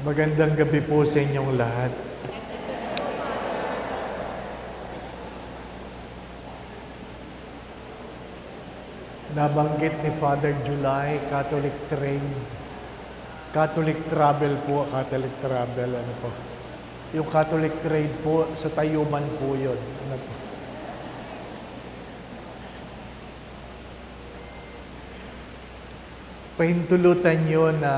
Magandang gabi po sa inyong lahat. Nabanggit ni Father July, Catholic trade. Catholic travel po, Catholic travel, ano po. Yung Catholic trade po, sa Tayuman po yun. Ano po. Pahintulutan nyo na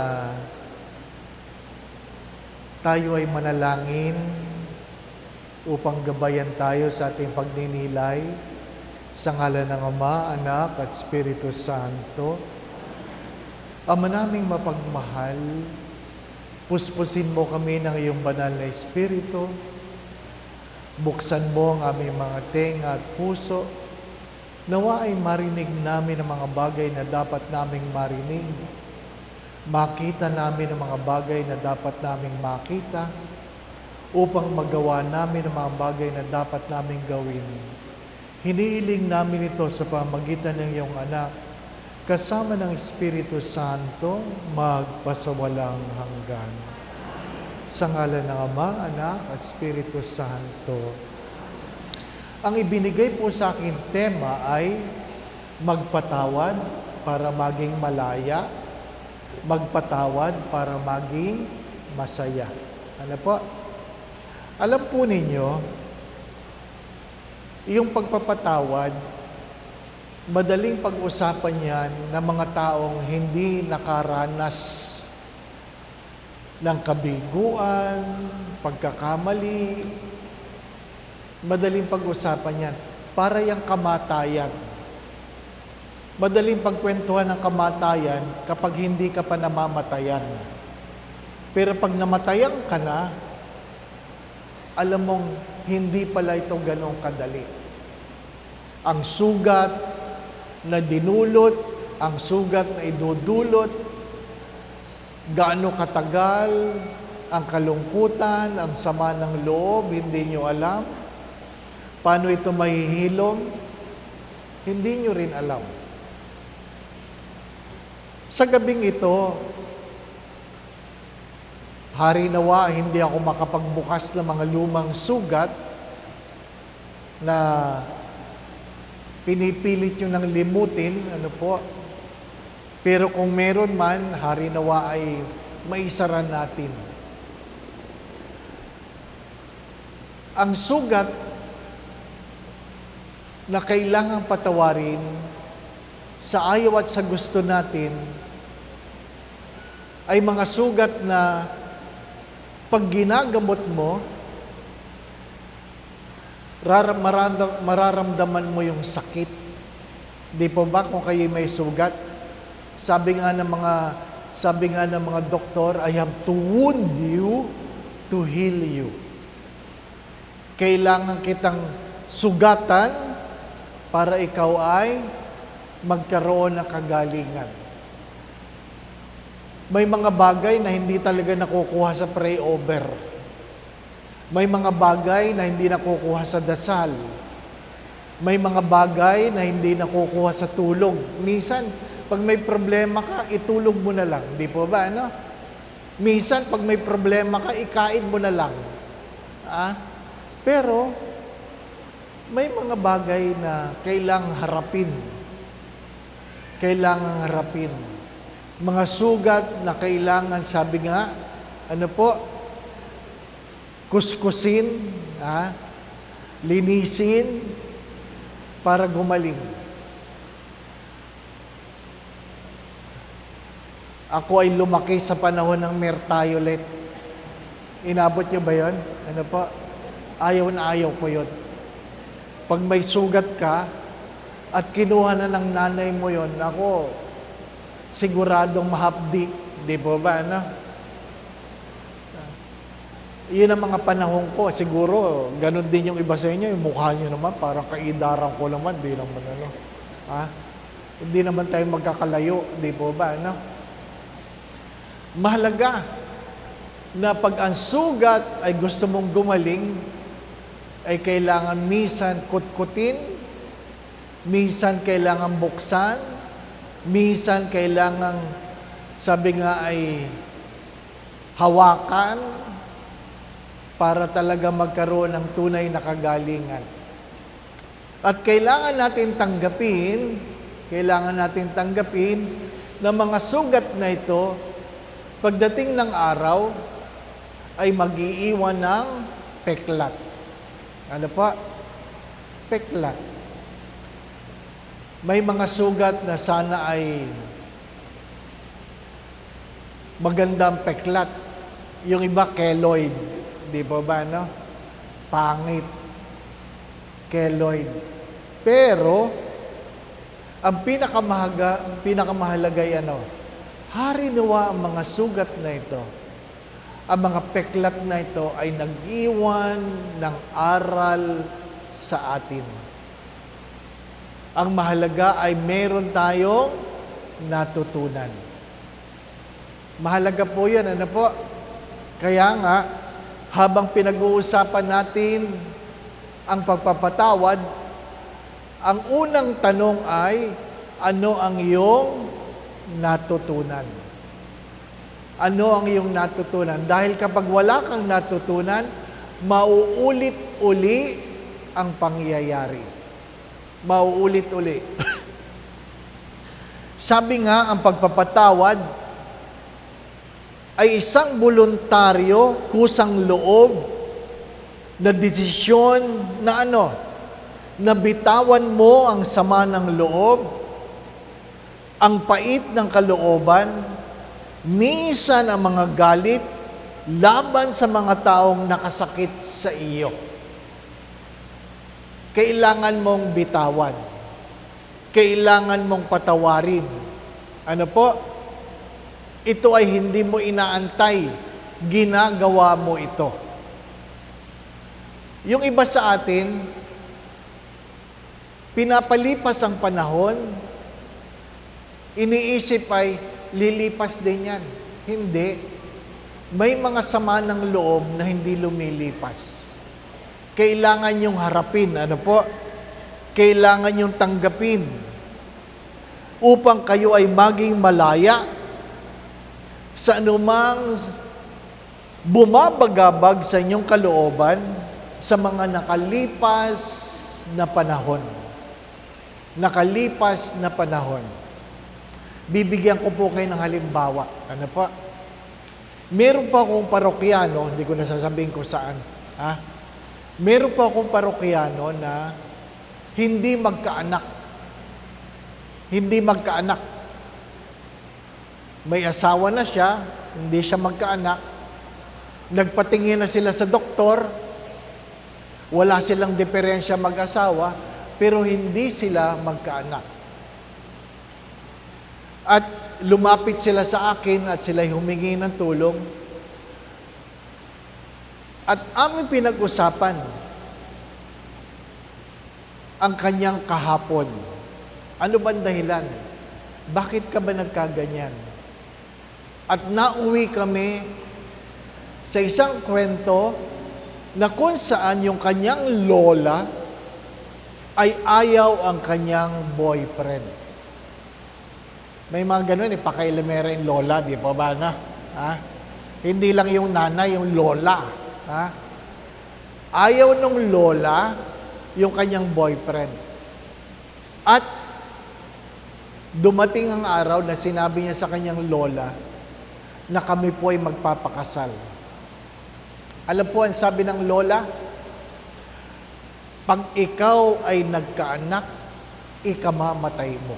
tayo ay manalangin upang gabayan tayo sa ating pagninilay sa ngalan ng Ama, Anak at Espiritu Santo. Ama naming mapagmahal, puspusin mo kami ng iyong banal na Espiritu. Buksan mo ang aming mga tenga at puso. Nawa ay marinig namin ang mga bagay na dapat naming marinig. Makita namin ang mga bagay na dapat naming makita upang magawa namin ang mga bagay na dapat naming gawin. Hinihiling namin ito sa pamagitan ng iyong anak, kasama ng Espiritu Santo, magpasawalang hanggan. Sa ngalan ng Ama, Anak at Espiritu Santo. Ang ibinigay po sa akin tema ay magpatawad para maging malaya, magpatawad para maging masaya. Ano po? Alam po ninyo, yung pagpapatawad, madaling pag-usapan yan ng mga taong hindi nakaranas ng kabiguan, pagkakamali. Madaling pag-usapan yan. Para yung kamatayan. Madaling pagkwentuhan ng kamatayan kapag hindi ka pa namamatayan. Pero pag namatayan ka na, alam mong hindi pala ito ganong kadali. Ang sugat na dinulot, ang sugat na idudulot, gaano katagal, ang kalungkutan, ang sama ng loob, hindi nyo alam. Paano ito mahihilom? Hindi nyo rin alam. Sa gabing ito, hari nawa, hindi ako makapagbukas ng mga lumang sugat na pinipilit nyo ng limutin, ano po. Pero kung meron man, hari nawa ay maisara natin. Ang sugat na kailangang patawarin sa ayaw at sa gusto natin ay mga sugat na pag ginagamot mo, mararamdaman mo yung sakit. Di po ba kung kayo may sugat? Sabi nga ng mga doktor, I have to wound you to heal you. Kailangan kitang sugatan para ikaw ay magkaroon ng kagalingan. May mga bagay na hindi talaga nakukuha sa pray-over. May mga bagay na hindi nakukuha sa dasal. May mga bagay na hindi nakukuha sa tulog. Minsan, pag may problema ka, itulog mo na lang. Di po ba, ano? Minsan, pag may problema ka, ikain mo na lang. Pero, may mga bagay na kailangang harapin. Kailangang harapin. Mga sugat na kailangan, sabi nga, ano po, kuskusin, linisin, para gumaling. Ako ay lumaki sa panahon ng Mertiolet. Inabot niyo ba yun? Ano po? Ayaw na ayaw ko yun. Pag may sugat ka, at kinuha na ng nanay mo yun, ako, siguradong mahapdi. Di po ba, ano? Yun ang mga panahon ko. Siguro, ganun din yung iba sa inyo. Yung mukha nyo naman, parang kaidaran ko naman. Di naman, ano? Hindi naman tayo magkakalayo. Di po ba, ano? Mahalaga na pag ang sugat ay gusto mong gumaling, ay kailangan minsan kutkutin, minsan kailangan buksan, minsan kailangan, sabi nga ay hawakan para talaga magkaroon ng tunay na kagalingan. At kailangan natin tanggapin na mga sugat na ito, pagdating ng araw, ay mag-iiwan ng peklat. Ano pa? Peklat. May mga sugat na sana ay magandang peklat. Yung iba, keloid. Di ba ba, no? Pangit. Keloid. Pero, ang pinakamahalaga ay hari nawa ang mga sugat na ito. Ang mga peklat na ito ay nag-iwan ng aral sa atin. Ang mahalaga ay meron tayong natutunan. Mahalaga po yan, Kaya nga, habang pinag-uusapan natin ang pagpapatawad, ang unang tanong ay, ano ang iyong natutunan? Ano ang iyong natutunan? Dahil kapag wala kang natutunan, mauulit-uli ang pangyayari. Mauulit-uli. Sabi nga, ang pagpapatawad ay isang voluntaryo, kusang loob, na desisyon na na bitawan mo ang sama ng loob, ang pait ng kalooban, minsan ang mga galit, laban sa mga taong nakasakit sa iyo. Kailangan mong bitawan. Kailangan mong patawarin. Ito ay hindi mo inaantay. Ginagawa mo ito. Yung iba sa atin, pinapalipas ang panahon, iniisip ay lilipas din yan. Hindi. May mga sama ng loob na hindi lumilipas. Kailangan yung harapin, Kailangan yung tanggapin upang kayo ay maging malaya sa anumang bumabagabag sa inyong kalooban sa mga nakalipas na panahon. Nakalipas na panahon. Bibigyan ko po kayo ng halimbawa. Meron pa akong parokyano, hindi ko nasasabihin kung saan. Meron pa akong parokyano na hindi magkaanak. Hindi magkaanak. May asawa na siya, hindi siya magkaanak. Nagpatingin na sila sa doktor, wala silang diferensya mag-asawa, pero hindi sila magkaanak. At lumapit sila sa akin at sila'y humingi ng tulong. At aming pinag-usapan ang kanyang kahapon. Ano ba ang dahilan? Bakit ka ba nagkaganyan? At nauwi kami sa isang kwento na kung saan yung kanyang lola ay ayaw ang kanyang boyfriend. May mga ganun, pakailamera yung lola, di ba ba na? Hindi lang yung nanay, yung lola. Ayaw nung lola yung kanyang boyfriend. At dumating ang araw na sinabi niya sa kanyang lola na kami po ay magpapakasal. Alam po, ang sabi ng lola, pag ikaw ay nagkaanak, ikamamatay mo.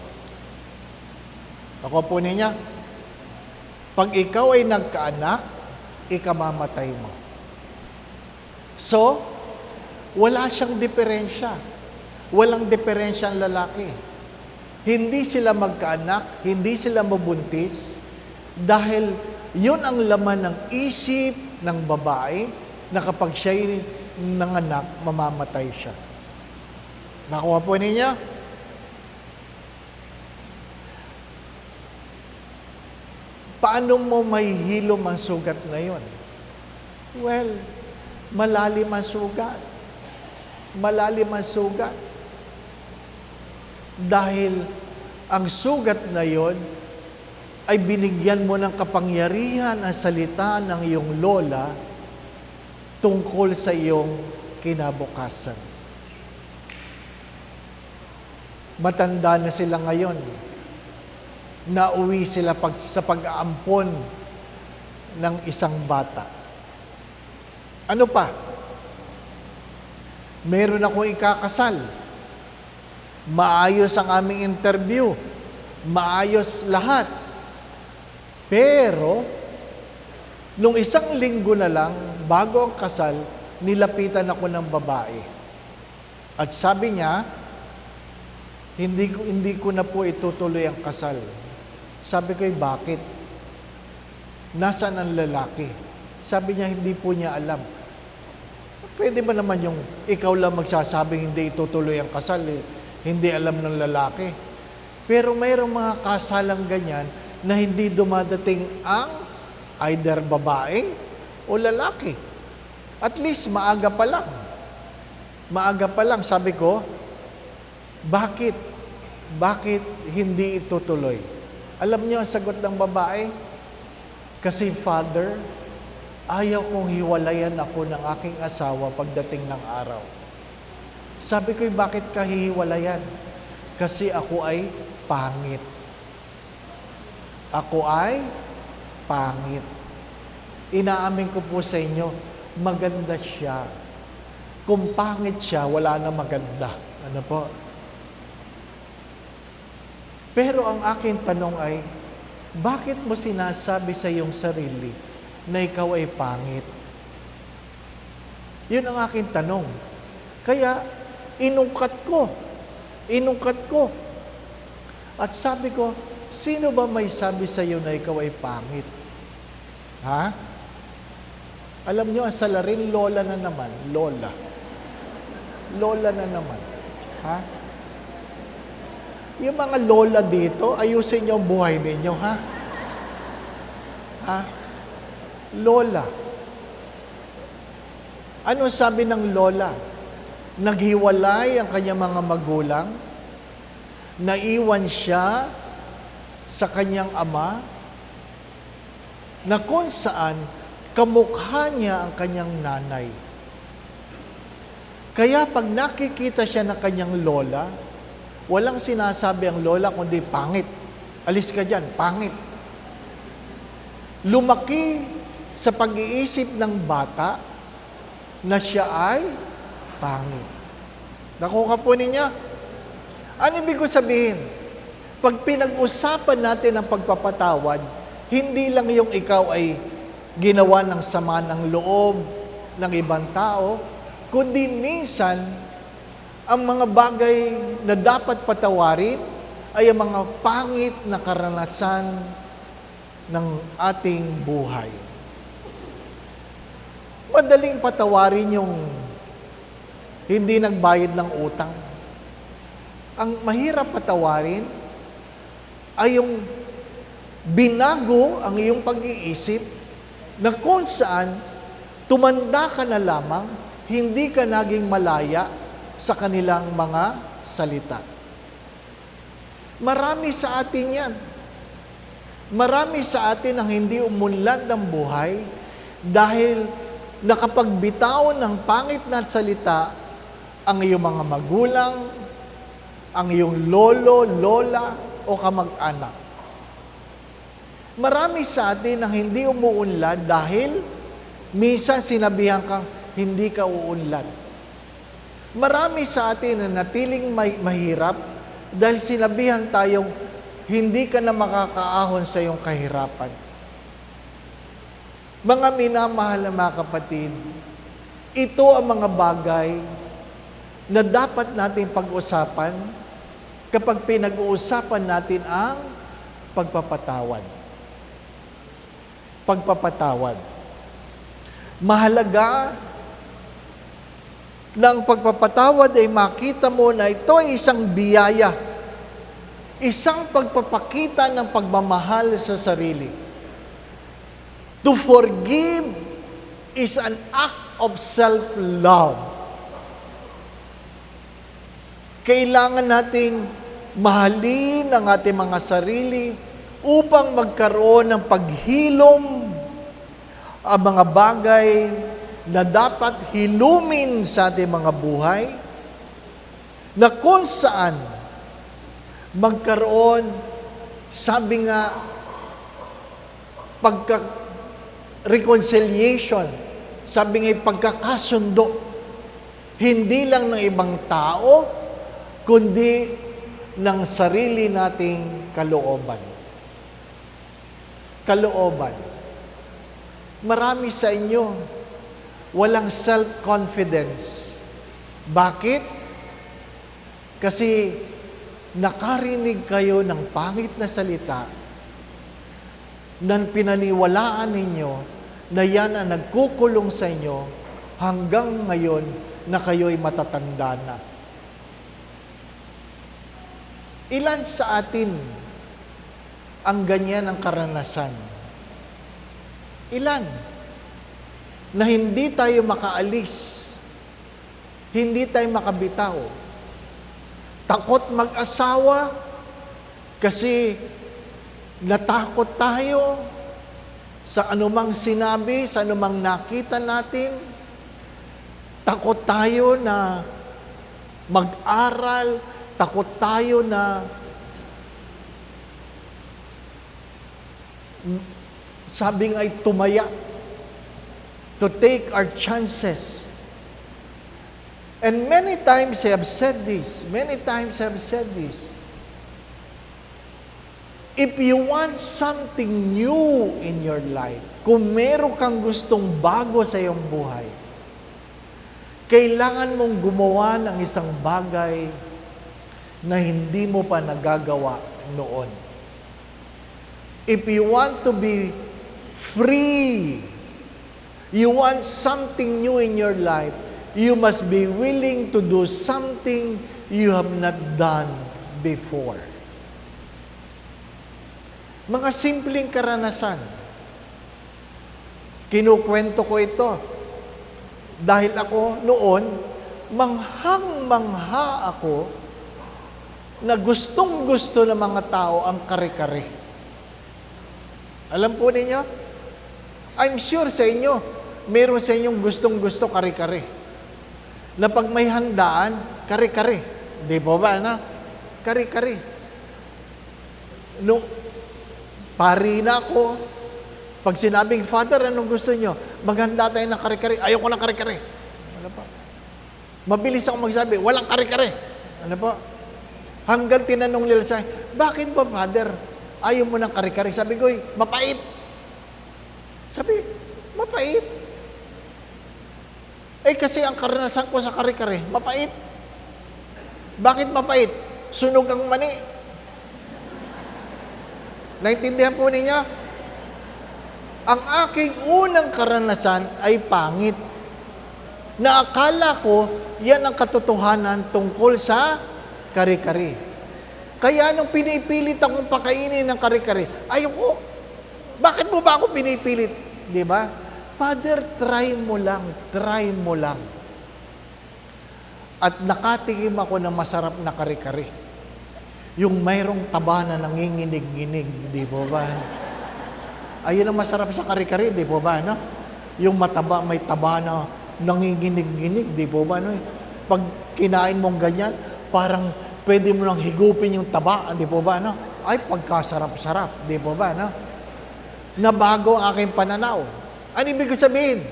Ako po niya, pag ikaw ay nagkaanak, ikamamatay mo. So, wala siyang diferensya. Walang diferensya ang lalaki. Hindi sila magkaanak, hindi sila mabuntis, dahil yun ang laman ng isip ng babae na kapag siya'y nanganak, mamamatay siya. Nakuha po ninyo? Paano mo may hilom ang sugat na yun? Well, malalim ang sugat. Malalim ang sugat. Dahil ang sugat na yon ay binigyan mo ng kapangyarihan ang salita ng iyong lola tungkol sa iyong kinabukasan. Matanda na sila ngayon. Nauwi sila sa pag-aampon ng isang bata. Ano pa? Meron akong ikakasal. Maayos ang aming interview. Maayos lahat. Pero, nung isang linggo na lang, bago ang kasal, nilapitan ako ng babae. At sabi niya, hindi ko na po itutuloy ang kasal. Sabi ko, bakit? Nasaan ang lalaki? Sabi niya, hindi po niya alam. Pwede ba naman yung ikaw lang magsasabing hindi itutuloy ang kasal, hindi alam ng lalaki? Pero mayroong mga kasalang ganyan na hindi dumadating ang either babae o lalaki. At least maaga pa lang. Maaga pa lang, sabi ko, bakit? Bakit hindi itutuloy? Alam niyo ang sagot ng babae? Kasi Father, ayaw kong hiwalayan ako ng aking asawa pagdating ng araw. Sabi ko, bakit ka hihiwalayan? Kasi ako ay pangit. Ako ay pangit. Inaamin ko po sa inyo, maganda siya. Kung pangit siya, wala na maganda. Ano po? Pero ang aking tanong ay, bakit mo sinasabi sa iyong sarili na ikaw ay pangit? Yun ang aking tanong. Kaya, inungkat ko. At sabi ko, sino ba may sabi sa iyo na ikaw ay pangit? Ha? Alam niyo, ang salarin, lola na naman. Lola. Lola na naman. Ha? Yung mga lola dito, ayusin niyo ang buhay ninyo, ha? Ha? Lola. Ano sabi ng lola? Naghiwalay ang kanyang mga magulang, naiwan siya sa kanyang ama, na kung saan kamukha niya ang kanyang nanay. Kaya pag nakikita siya ng kanyang lola, walang sinasabi ang lola kundi pangit. Alis ka dyan, pangit. Lumaki sa pag-iisip ng bata na siya ay pangit. Nakuha po ninyo? Ano ibig ko sabihin? Pag pinag-usapan natin ang pagpapatawad, hindi lang yung ikaw ay ginawa ng sama ng loob ng ibang tao, kundi minsan, ang mga bagay na dapat patawarin ay ang mga pangit na karanasan ng ating buhay. Madaling patawarin yung hindi nagbayad ng utang. Ang mahirap patawarin ay yung binago ang iyong pag-iisip na kung saan tumanda ka na lamang, hindi ka naging malaya sa kanilang mga salita. Marami sa atin yan. Marami sa atin ang hindi umunlad ng buhay dahil nakapagbitaw ng pangit na salita ang iyong mga magulang, ang iyong lolo, lola, o kamag-anak. Marami sa atin ang hindi umuunlad dahil minsan sinabihan kang hindi ka uunlad. Marami sa atin na natiling mahirap dahil sinabihan tayong hindi ka na makakaahon sa iyong kahirapan. Mga minamahal na mga kapatid, ito ang mga bagay na dapat natin pag-usapan kapag pinag-uusapan natin ang pagpapatawad. Pagpapatawad. Mahalaga na ang pagpapatawad ay makita mo na ito ay isang biyaya. Isang pagpapakita ng pagmamahal sa sarili. To forgive is an act of self-love. Kailangan nating mahalin ang ating mga sarili upang magkaroon ng paghilom ang mga bagay na dapat hilumin sa ating mga buhay, na kung saan magkaroon, sabi nga, reconciliation, sabi nga, pagkakasundo, hindi lang ng ibang tao, kundi ng sarili nating kalooban. Kalooban. Marami sa inyo, walang self-confidence. Bakit? Kasi nakarinig kayo ng pangit na salita nang pinaniwalaan ninyo na yan ang nagkukulong sa inyo hanggang ngayon na kayo'y matatanda na. Ilan sa atin ang ganyan ang karanasan? Ilan? Na hindi tayo makaalis, hindi tayo makabitaw. Takot mag-asawa kasi natakot tayo sa anumang sinabi, sa anumang nakita natin. Takot tayo na mag-aral, takot tayo na sabi nga ay tumaya, to take our chances. And many times I have said this, if you want something new in your life, kung meron kang gustong bago sa iyong buhay, kailangan mong gumawa ng isang bagay na hindi mo pa nagagawa noon. If you want to be free, you want something new in your life, you must be willing to do something you have not done before. Mga simpleng karanasan. Kinukwento ko ito dahil ako noon, manghang-mangha ako na gustong-gusto ng mga tao ang kare-kare. Alam po ninyo? I'm sure sa inyo, meron sa inyong gustong-gusto kare-kare. Na pag may handaan, kare-kare. Di po ba, na? Kare-kare. No, pari na ako. Pag sinabing, Father, anong gusto nyo? Maghanda tayo ng kare-kare. Ayoko ng kare-kare. Ano po? Mabilis ako magsabi, walang kare-kare. Ano po? Hanggang tinanong nila sa akin, bakit ba, Father, ayaw mo ng kare-kare? Sabi ko, mapait. Sabi, mapait. Eh kasi ang karanasan ko sa kare-kare, mapait. Bakit mapait? Sunog ang mani. Naintindihan po ninyo? Ang aking unang karanasan ay pangit. Na akala ko, yan ang katotohanan tungkol sa kare-kare. Kaya nung pinipilit akong pakainin ng kare-kare, ayoko. Bakit mo ba ako pinipilit? Di ba? Father, try mo lang. At nakatikim ako ng masarap na kare-kare. Yung mayroong taba na nanginginig-ginig, di po ba? Ayun ang masarap sa kare-kare, di po ba? No? Yung mataba, may taba na nanginginig-ginig, di po ba? No? Pag kinain mong ganyan, parang pwede mo nang higupin yung taba, di po ba? No? Ay, pagkasarap-sarap, di po ba? No? Nabago ang aking pananaw. Ano ibig sabihin?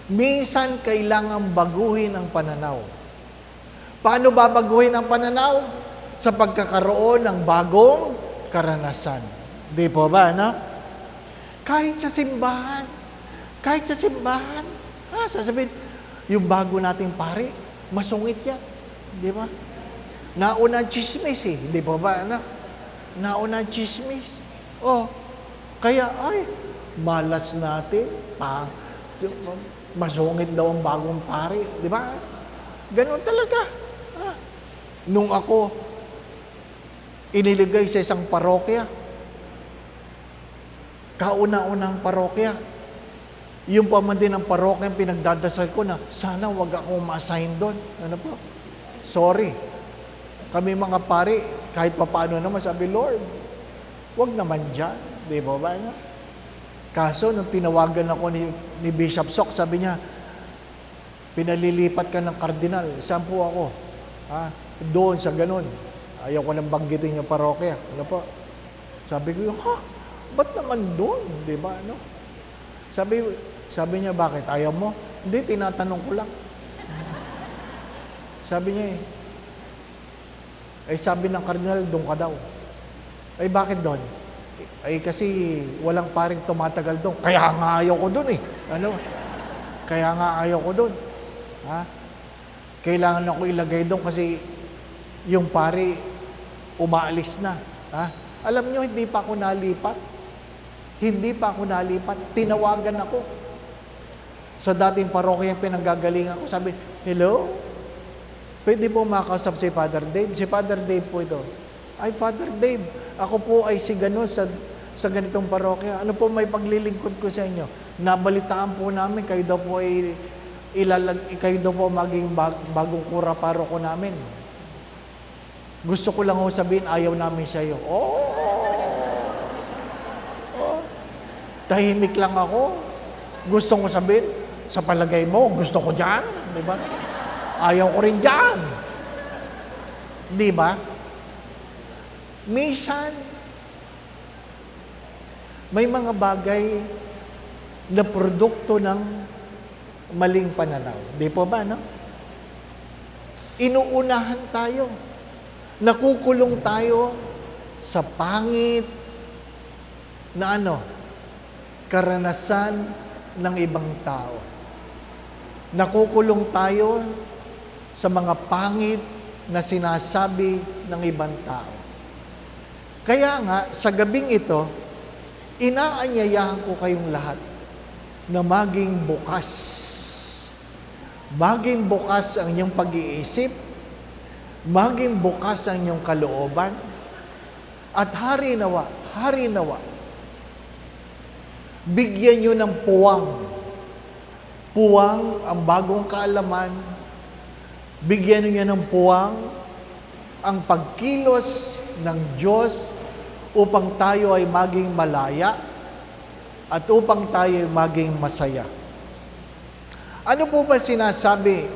Minsan kailangan baguhin ang pananaw. Paano babaguhin ang pananaw? Sa pagkakaroon ng bagong karanasan. Di po ba, no? Kahit sa simbahan. Sasabihin, yung bago nating pare, masungit yan. Di ba? Nauna chismis eh. Di po ba, no? Nauna chismis. Oh, kaya, ay, malas natin, masungit daw ang bagong pare. Di ba? Ganun talaga. Nung ako, iniligay sa isang parokya, kauna-unang parokya, yung paman din ng parokya ang pinagdadasal ko na, sana wag akong ma-assign doon. Ano po? Sorry. Kami mga pare, kahit papaano naman, sabi, Lord, Huwag naman dyan, di ba ba? No? Kaso, nung tinawagan ako ni Bishop Sok, sabi niya, pinalilipat ka ng kardinal. Saan po ako? Doon, sa ganun. Ayaw ko nang banggitin yung parokya. Ano po? Sabi ko, ba't naman doon? Di ba? Ano? Sabi niya, bakit? Ayaw mo? Hindi, tinatanong ko lang. Sabi niya sabi ng kardinal, doon ka daw. Bakit doon? Kasi walang paring tumatagal doon. Kaya nga ayaw ko doon Ano? Kaya nga ayaw ko doon. Kailangan ako ilagay doon kasi yung pari umaalis na. Alam nyo, hindi pa ako nalipat. Hindi pa ako nalipat. Tinawagan ako. Sa dating parokya pinanggagalingan ko, sabi, hello? Pwede po makausap si Father Dave? Si Father Dave po ito. Father Dave, ako po ay si Gano sa ganitong parokya. Ano po may paglilingkod ko sa inyo? Nabalitaan po namin, kayo daw po kayo daw po maging bagong kura paroko namin. Gusto ko lang sabihin, ayaw namin sa iyo. Tahimik lang ako. Gusto ko sabihin, sa palagay mo, gusto ko dyan. Di ba? Ayaw ko rin dyan. Di ba? Minsan, may mga bagay na produkto ng maling pananaw. Di po ba, no? Inuunahan tayo. Nakukulong tayo sa pangit na karanasan ng ibang tao. Nakukulong tayo sa mga pangit na sinasabi ng ibang tao. Kaya nga, sa gabing ito, inaanyayahan ko kayong lahat na maging bukas. Maging bukas ang inyong pag-iisip, maging bukas ang inyong kalooban, at hari nawa, bigyan nyo ng puwang. Puwang ang bagong kaalaman. Bigyan nyo ng puwang ang pagkilos ng Diyos upang tayo ay maging malaya at upang tayo ay maging masaya. Ano po ba sinasabi?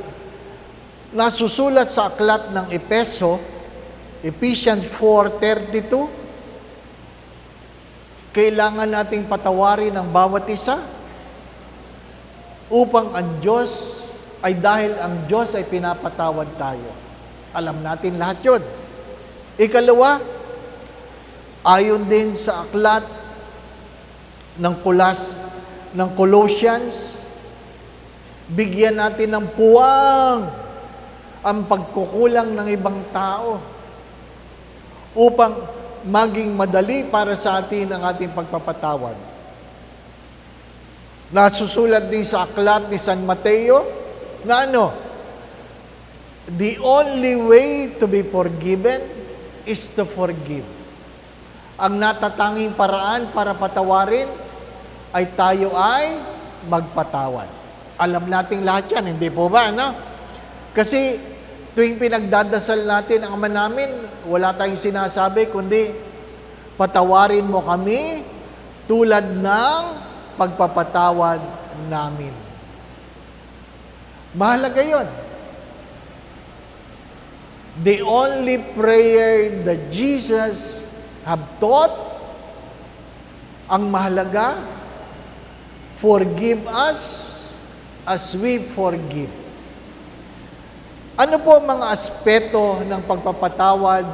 Nasusulat sa aklat ng Efeso, Ephesians 4:32, kailangan nating patawarin ang bawat isa upang ang Diyos dahil ang Diyos ay pinapatawad tayo. Alam natin lahat yun. Ikalawa, ayon din sa aklat ng Colossians, bigyan natin ng puwang ang pagkukulang ng ibang tao upang maging madali para sa atin ang ating pagpapatawad. Nasusulat din sa aklat ni San Mateo na the only way to be forgiven is to forgive. Ang natatanging paraan para patawarin ay tayo ay magpatawad. Alam nating lahat yan, hindi po ba, no? Kasi tuwing pinagdadasal natin ang Ama namin, wala tayong sinasabi, kundi patawarin mo kami tulad ng pagpapatawad namin. Mahalaga yun. The only prayer that Jesus have taught, ang mahalaga, forgive us as we forgive. Ano po ang mga aspeto ng pagpapatawad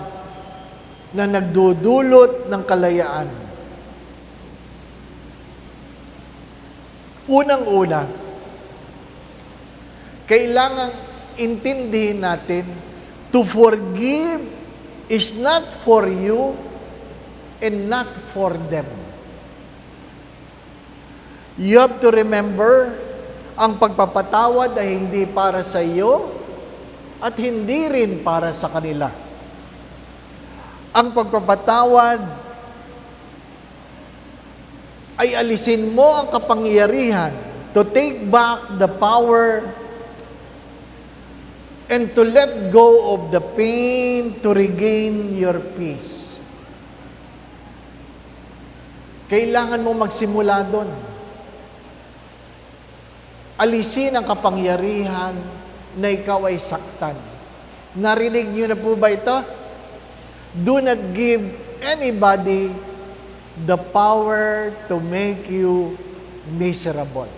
na nagdudulot ng kalayaan? Unang-una, kailangang intindihin natin, to forgive is not for you and not for them. You have to remember, ang pagpapatawad ay hindi para sa iyo at hindi rin para sa kanila. Ang pagpapatawad ay alisin mo ang kapangyarihan to take back the power and to let go of the pain to regain your peace. Kailangan mo magsimula doon. Alisin ang kapangyarihan na ikaw ay saktan. Narinig niyo na po ba ito? Do not give anybody the power to make you miserable.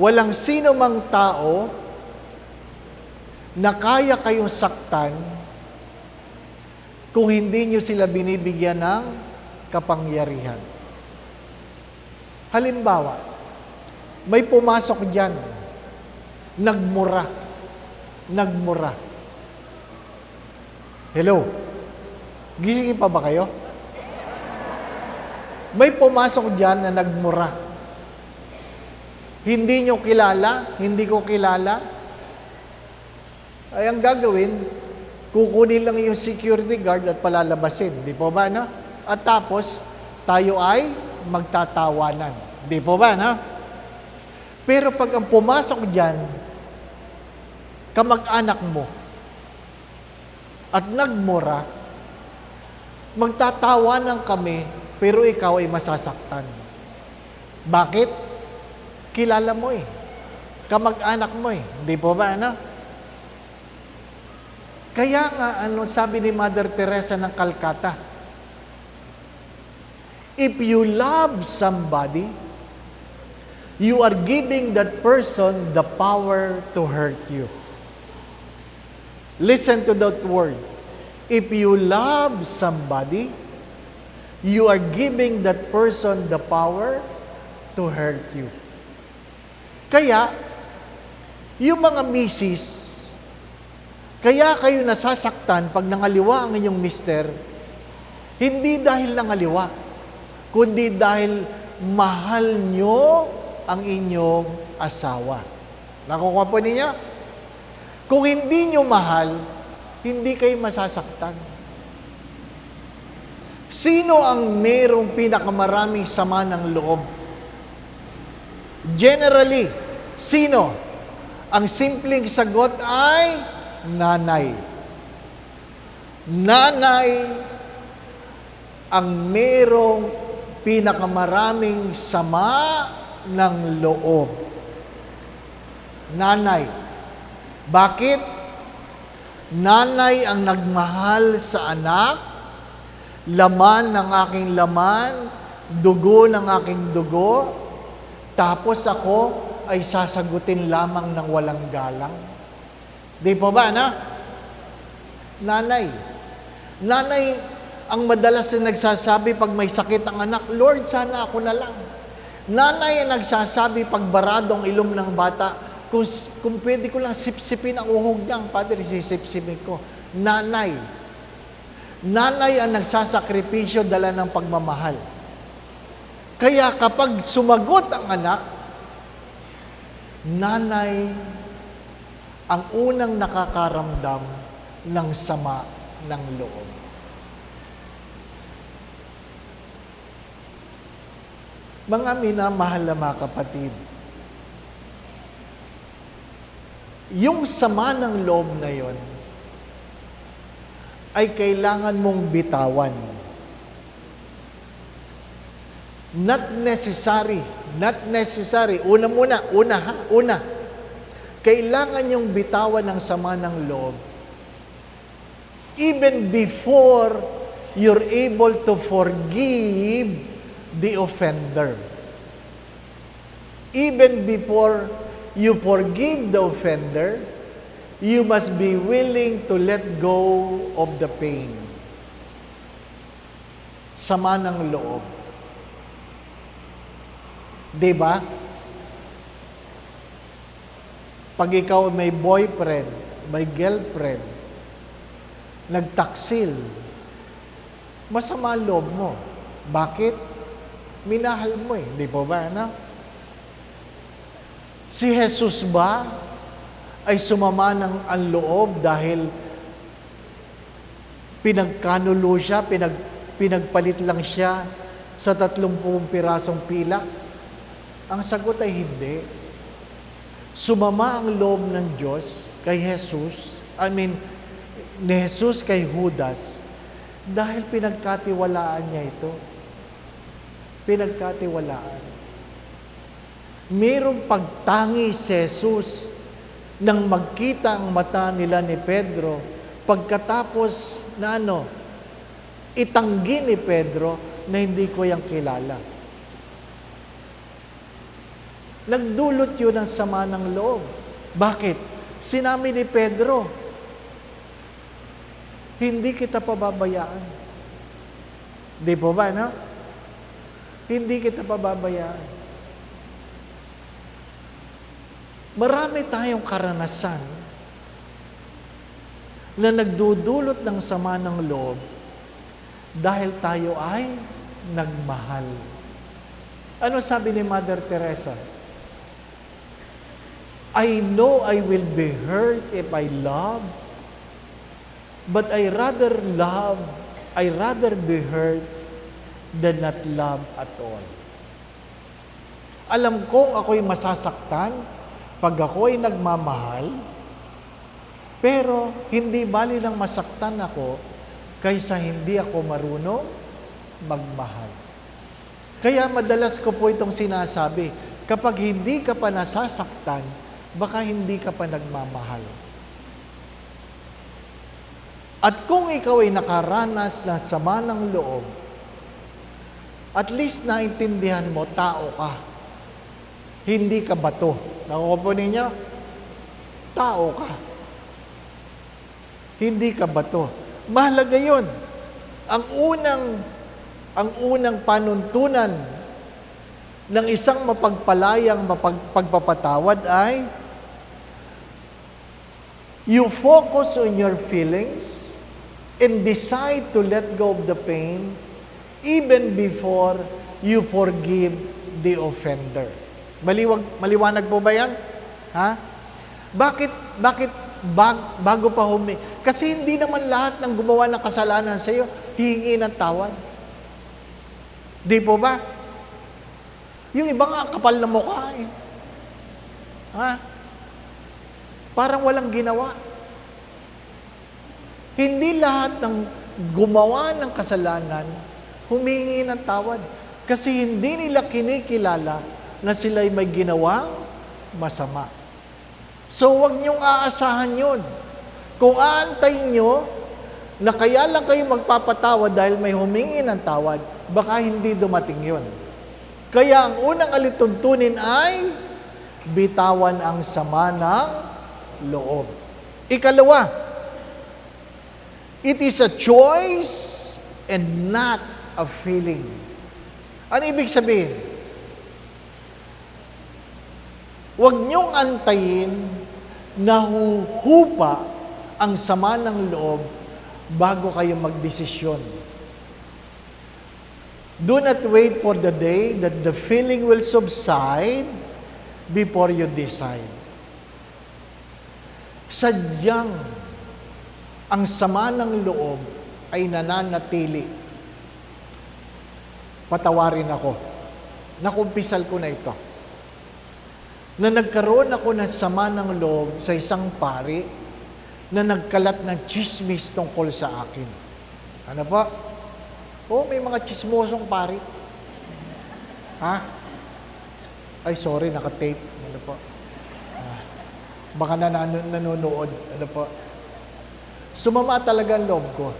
Walang sino mang tao na kaya kayong saktan kung hindi nyo sila binibigyan ng kapangyarihan. Halimbawa, may pumasok dyan, nagmura. Hello? Gisingin pa ba kayo? May pumasok dyan na nagmura. Hindi nyo kilala, hindi ko kilala. Ay ang gagawin, kukunin lang yung security guard at palalabasin. Di po ba, no? At tapos, tayo ay magtatawanan. Di po ba, no? Pero pag ang pumasok dyan, kamag-anak mo, at nagmura, magtatawanan kami, pero ikaw ay masasaktan. Bakit? Kilala mo eh. Kamag-anak mo eh. Di po ba, ano? Kaya nga, sabi ni Mother Teresa ng Calcutta, if you love somebody, you are giving that person the power to hurt you. Listen to that word. If you love somebody, you are giving that person the power to hurt you. Kaya, yung mga misis, kaya kayo nasasaktan pag nangaliwa ang inyong mister, hindi dahil nangaliwa, kundi dahil mahal nyo ang inyong asawa. Nakukuha po niya? Kung hindi nyo mahal, hindi kayo masasaktan. Sino ang merong pinakamaraming sama ng loob? Generally, sino? Ang simpleng sagot ay nanay. Nanay ang merong pinakamaraming sama ng loob. Nanay. Bakit? Nanay ang nagmahal sa anak, laman ng aking laman, dugo ng aking dugo, tapos ako ay sasagutin lamang ng walang galang. Di po ba, na? Nanay. Nanay ang madalas na nagsasabi pag may sakit ang anak, Lord, sana ako na lang. Nanay ang nagsasabi pag baradong ilong ng bata, kung pwede ko lang sipsipin ang uhog niyang, Padre, sisipsipin ko. Nanay. Nanay ang nagsasakripisyo dala ng pagmamahal. Kaya kapag sumagot ang anak, nanay ang unang nakakaramdam ng sama ng loob. Mga minamahal na mga kapatid, yung sama ng loob na yon ay kailangan mong bitawan. Not necessary. Una. Kailangan yung bitawan ng sama ng loob. Even before you're able to forgive the offender. Even before you forgive the offender, you must be willing to let go of the pain. Sama ng loob. Diba? Pag ikaw may boyfriend, may girlfriend, nagtaksil, masama ang loob mo. Bakit? Minahal mo eh. Di po ba, no? Si Jesus ba ay sumama ng ang loob dahil pinagkanulo siya, pinagpalit lang siya sa 30 pirasong pilak? Ang sagot ay hindi. Sumama ang loob ng Diyos kay Jesus, ni Jesus kay Judas, Dahil pinagkatiwalaan niya ito. Pinagkatiwalaan. Mayroong pagtangi si Jesus nang magkita ang mata nila ni Pedro, pagkatapos na itanggi ni Pedro na hindi ko yang kilala. Nagdulot yun ng sama ng loob. Bakit? Sinabi ni Pedro, hindi kita pababayaan. Di po ba, no? Hindi kita pababayaan. Marami tayong karanasan na nagdudulot ng sama ng loob dahil tayo ay nagmahal. Ano sabi ni Mother Teresa? I know I will be hurt if I love, but I rather be hurt than not love at all. Alam kong ako'y masasaktan pag ako'y nagmamahal, pero hindi bali lang masaktan ako kaysa hindi ako marunong magmahal. Kaya madalas ko po itong sinasabi, kapag hindi ka pa nasasaktan, baka hindi ka pa nagmamahal. At kung ikaw ay nakaranas ng sama ng loob, at least naintindihan mo, tao ka. Hindi ka bato. Nakuha po ninyo? Tao ka. Hindi ka bato. Mahalaga yun. Ang unang panuntunan ng isang mapagpalayang pagpapatawad ay you focus on your feelings and decide to let go of the pain even before you forgive the offender. Maliwanag po ba yan? Ha? Bakit bago pa Kasi hindi naman lahat ng gumawa ng kasalanan sa iyo hihingi ng tawad. Di po ba? Yung iba nga kapal na mukha eh. Ha? Parang walang ginawa. Hindi lahat ng gumawa ng kasalanan humingi ng tawad. Kasi hindi nila kinikilala na sila'y may ginawang masama. So, huwag niyong aasahan yun. Kung aantayin niyo na kaya lang kayo magpapatawad dahil may humingi ng tawad, baka hindi dumating yun. Kaya ang unang alituntunin ay bitawan ang sama ng loob. Ikalawa, it is a choice and not a feeling. Ano ibig sabihin? Huwag niyong antayin na huhupa ang sama ng loob bago kayo magdesisyon. Do not wait for the day that the feeling will subside before you decide. Sadyang ang sama ng loob ay nananatili. Patawarin ako. Nakumpisal ko na ito. Na nagkaroon ako ng sama ng loob sa isang pari na nagkalat ng chismis tungkol sa akin. Ano po? May mga chismosong pari. Ha? Ay, sorry, naka-tape. Ano po? Baka nanonood. Ano po? Sumama talaga ang loob ko.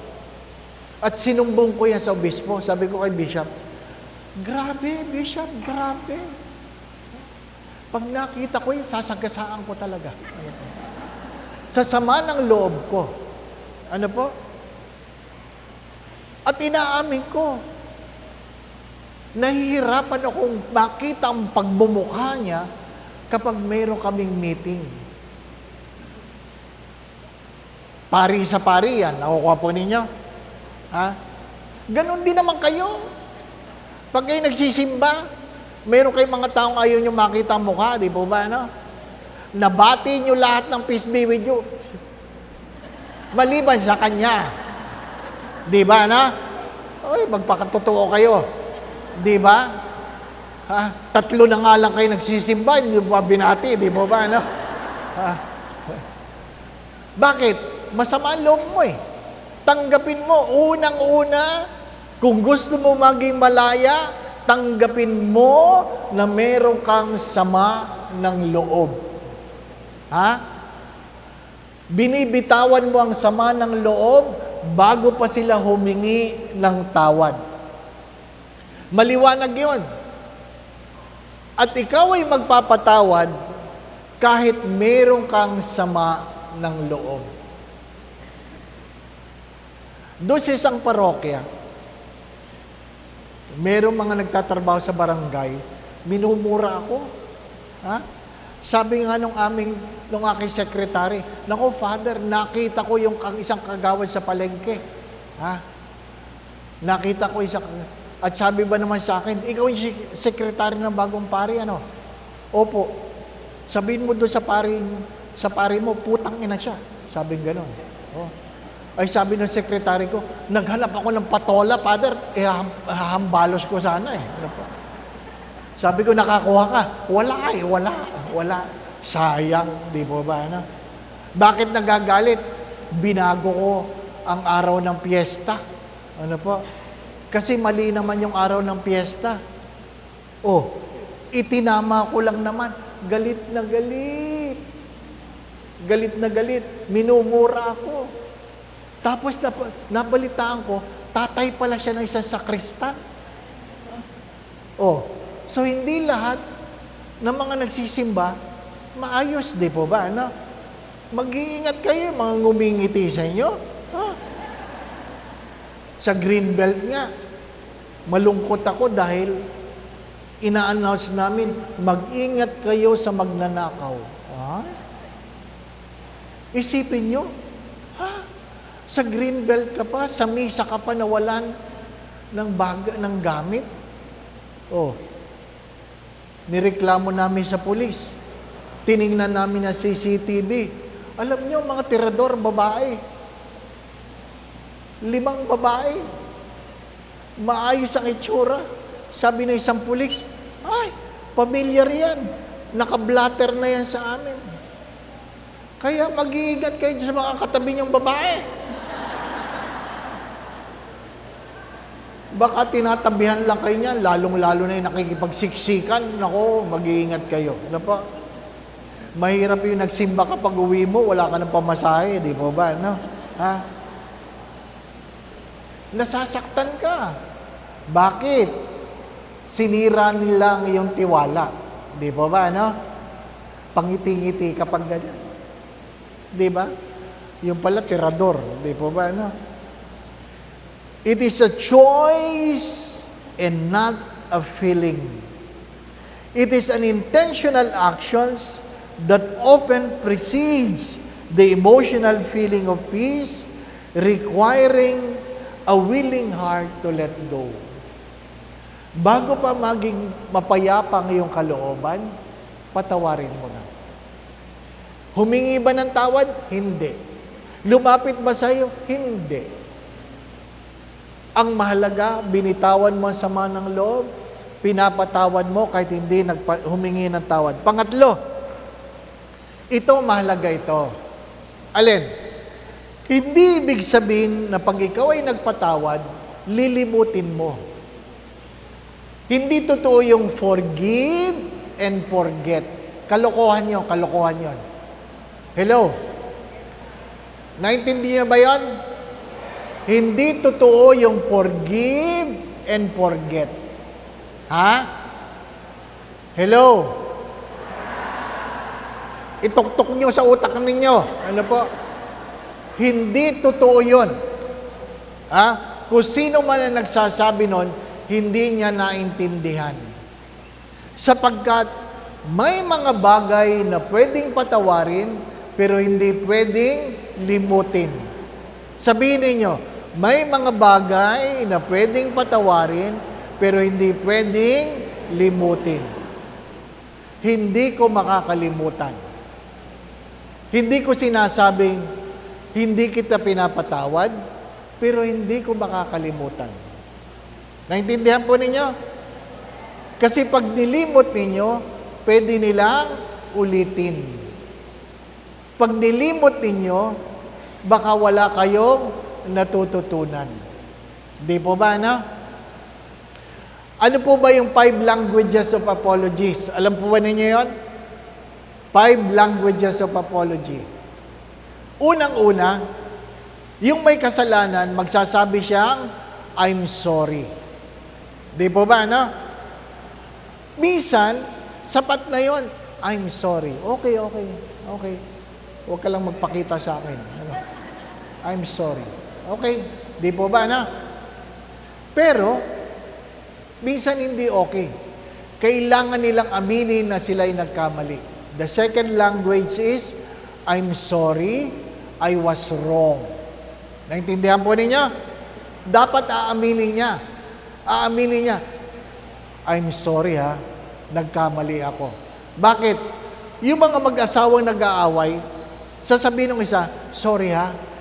At sinumbong ko yan sa obispo. Sabi ko kay Bishop, grabe, Bishop, grabe. Pag nakita ko yun, sasagasaan ko talaga. Ano po? Sa sama ng loob ko. Ano po? At inaamin ko, nahihirapan akong makita ang pagbumukha niya kapag mayroon kaming meeting. Pari sa pari yan. Nakukuha po ninyo? Ha? Ganon din naman kayo. Pag kayo nagsisimba, meron kayong mga taong ayaw nyo makita ang mukha, di po ba, no? Nabati nyo lahat ng peace be with you. Maliban sa kanya. Di ba, na? Oy, magpakatotoo kayo. Di ba? Ha? 3 na nga lang kayo nagsisimba, hindi ba binati, di po ba, no? Ha? Bakit? Masama ang loob mo eh. Tanggapin mo, unang-una, kung gusto mo maging malaya, tanggapin mo na meron kang sama ng loob. Ha? Binibitawan mo ang sama ng loob bago pa sila humingi ng tawad. Maliwanag yun. At ikaw ay magpapatawad kahit meron kang sama ng loob. Doon sa isang parokya, merong mga nagtatrabaho sa barangay, minumura ako. Ha? Sabi nga nung aking sekretary, "Nako, Father, nakita ko yung isang kagawad sa palengke." Ha? Nakita ko isang... At sabi ba naman sa akin, "Ikaw yung sekretary ng bagong pari, ano?" "Opo." "Sabihin mo doon sa pari mo, putang ina siya." Sabi gano'n. Oh. Ay sabi ng sekretary ko, "Naghanap ako ng patola, Father, hahambalos ko sana eh." Ano po? Sabi ko, "Nakakuha ka?" Wala. Sayang, di po ba? Ano? Bakit nagagalit? Binago ko ang araw ng piyesta. Ano po? Kasi mali naman yung araw ng piyesta. Oh, itinama ko lang naman. Galit na galit. Galit na galit. Minumura ako. Tapos nabalitaan ko, tatay pala siya ng isang sakristan. Oh, so hindi lahat ng mga nagsisimba, maayos, di po ba? Ano? Mag-iingat kayo, mga ngumingiti sa inyo. Ha? Sa Greenbelt nga, malungkot ako dahil ina-announce namin, mag-ingat kayo sa magnanakaw. Ha? Isipin nyo, ha? Sa Greenbelt ka pa, sa misa ka pa nawalan ng gamit. Oh, nireklamo namin sa pulis. Tiningnan namin ang CCTV. Alam nyo, mga tirador, babae. 5 babae. Maayos ang itsura. Sabi ng isang pulis, "Ay, pamilyar yan. Naka-blatter na yan sa amin." Kaya mag-iingat kayo sa mga katabi niyong babae. Baka tinatabihan lang kayo niyan, lalong-lalo na yung nakikipagsiksikan. Nako, mag-iingat kayo. Ano pa? Mahirap yung nagsimba ka pag uwi mo, wala ka ng pamasahe, di po ba? No? Ha? Nasasaktan ka. Bakit? Sinira nila ang iyong tiwala. Di po ba? No? Pangiti-ngiti kapag ganyan. Di ba? Yung pala, tirador. Di po ba? No? It is a choice and not a feeling. It is an intentional actions that often precedes the emotional feeling of peace, requiring a willing heart to let go. Bago pa maging mapayapa ang iyong kalooban, patawarin mo na. Humingi ba ng tawad? Hindi. Lumapit ba sa'yo? Hindi. Ang mahalaga, binitawan mo ang sama ng loob, pinapatawad mo kahit hindi humingi ng tawad. Pangatlo, ito mahalaga ito. Alin? Hindi ibig sabihin na pag ikaw ay nagpatawad, lilimutin mo. Hindi totoo yung forgive and forget. Kalokohan yun. Hello? Naintindihan ba yun? Hindi totoo yung forgive and forget. Ha? Hello? Ituktok nyo sa utak ninyo. Ano po? Hindi totoo yun. Ha? Kung sino man ang nagsasabi nun, hindi niya naintindihan. Sapagkat may mga bagay na pwedeng patawarin, pero hindi pwedeng limutin. Sabihin ninyo, may mga bagay na pwedeng patawarin, pero hindi pwedeng limutin. Hindi ko makakalimutan. Hindi ko sinasabing, hindi kita pinapatawad, pero hindi ko makakalimutan. Naintindihan po ninyo? Kasi pag nilimot ninyo, pwede nilang ulitin. Pag nilimot ninyo, baka wala kayong natututunan. Di po ba, no? Ano po ba yung 5 languages of apologies? Alam po ba ninyo yun? 5 languages of apology. Unang-una, yung may kasalanan, magsasabi siyang, I'm sorry. Di po ba, no? Minsan, sapat na yon. I'm sorry. Okay. Huwag ka lang magpakita sa akin. Ano? I'm sorry. Okay. Di po ba, no? Pero, minsan hindi okay. Kailangan nilang aminin na sila'y nagkamali. The second language is, I'm sorry, I was wrong. Naintindihan po ninyo? Dapat aaminin niya. I'm sorry nagkamali ako. Bakit? Yung mga mag-asawang nag-aaway, sasabihin ng isa, sorry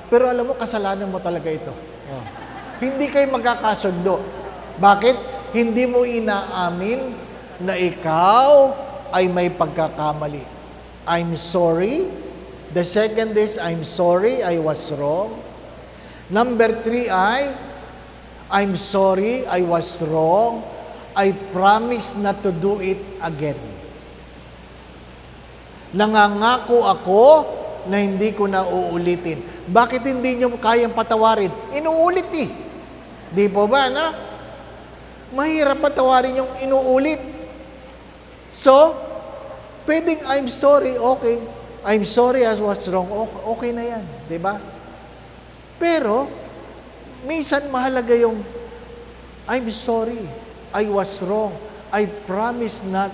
pero alam mo, kasalanan mo talaga ito. Oh. Hindi kayo magkakasundo. Bakit? Hindi mo inaamin na ikaw ay may pagkakamali. I'm sorry. The second is, I'm sorry, I was wrong. Number 3 I'm sorry, I was wrong. I promise not to do it again. Nangangako ako na hindi ko na uulitin. Bakit hindi nyo kayang patawarin? Inuulit Di po ba, na? Mahirap patawarin yung inuulit. So, pwedeng I'm sorry, okay. I'm sorry, I was wrong. Okay na yan. Di ba? Pero, minsan mahalaga yung I'm sorry, I was wrong. I promise not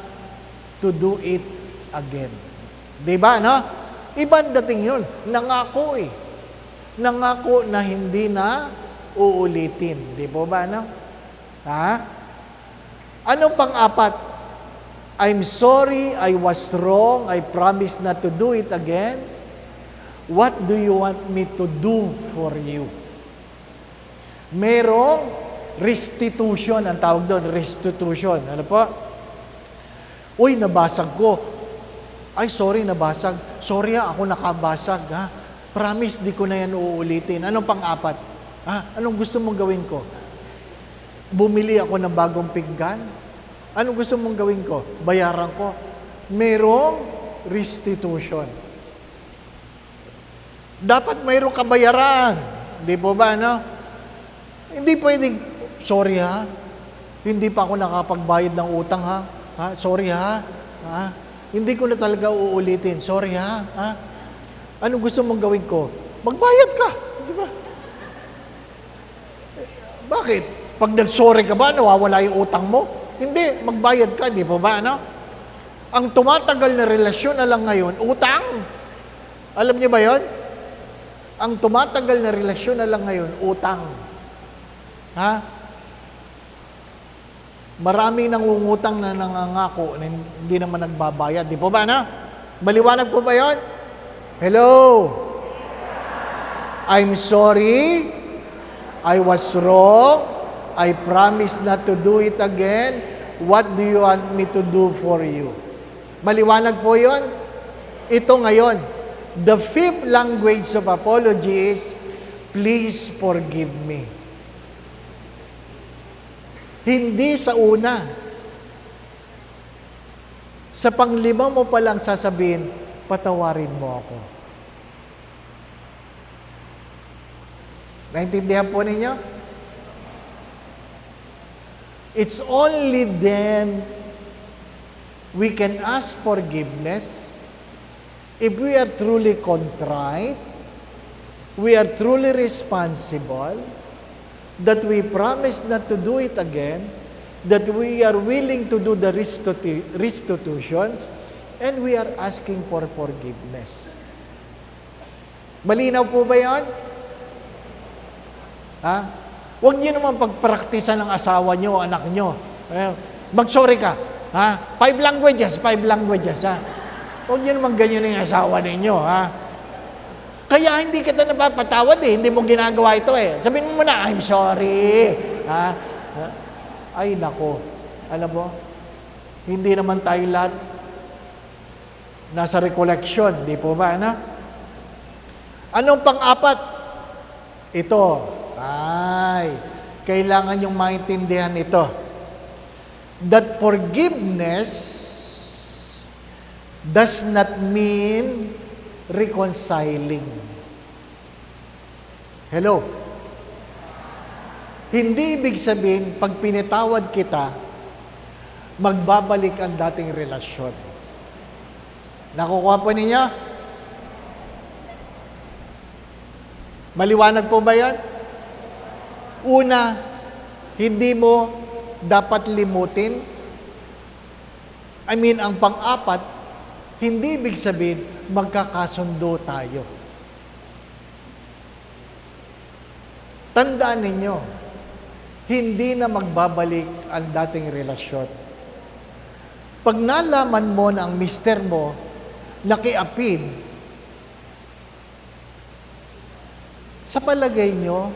to do it again. Diba, no? Ibang dating yun. Nangako Nangako na hindi na uulitin. Di po ba, no? Anong pang-apat? I'm sorry, I was wrong. I promise not to do it again. What do you want me to do for you? Merong restitution, ang tawag doon, restitution. Ano po? Uy, nabasag ko. Ay, sorry, nabasag. Sorry ako nakabasag. Promise, di ko na yan uulitin. Anong pang-apat? Anong gusto mong gawin ko? Bumili ako ng bagong pinggan? Anong gusto mong gawin ko? Bayaran ko. Merong restitution. Dapat mayroong kabayaran. Di po ba, no? Hindi pwedeng, sorry hindi pa ako nakapagbayad ng utang sorry hindi ko na talaga uulitin. Sorry Anong gusto mong gawin ko? Magbayad ka. Di ba? Bakit? Pag nag-sorry ka ba, nawawala yung utang mo? Hindi, magbayad ka, di ba ba, no? Ang tumatagal na relasyon na lang ngayon, utang. Alam niyo ba yon? Ang tumatagal na relasyon na lang ngayon, utang. Maraming nangungutang na nangangako na hindi naman nagbabayad. Di po ba, na? Maliwanag po ba yon? Hello? I'm sorry. I was wrong. I promise not to do it again. What do you want me to do for you? Maliwanag po yon? Ito ngayon. The 5th language of apology is, please forgive me. Hindi sa una. Sa panglima mo palang sasabihin, patawarin mo ako. Naintindihan po ninyo? It's only then we can ask forgiveness if we are truly contrite, we are truly responsible, that we promise not to do it again, that we are willing to do the restitutions, and we are asking for forgiveness. Malinaw po ba yan? Huwag niyo naman pagpraktisan ng asawa niyo o anak niyo. Mag-sorry ka. 5 languages. Huwag niyo naman ganyan yung asawa ninyo. Kaya hindi kita napapatawad hindi mo ginagawa ito Sabihin mo muna, I'm sorry. Ay, nako. Alam mo, hindi naman tayo lahat nasa recollection. Di po ba, Anong pang-apat? Ito, kailangan yung maintindihan ito. That forgiveness does not mean reconciling. Hello? Hindi ibig sabihin, pag pinatawad kita, magbabalik ang dating relasyon. Nakukuha po ninyo? Maliwanag po ba yan? Una, hindi mo dapat limutin. Ang pang-apat, hindi ibig sabihin, magkakasundo tayo. Tandaan ninyo, hindi na magbabalik ang dating relasyon. Pag nalaman mo na ang mister mo nakiapid, sa palagay nyo,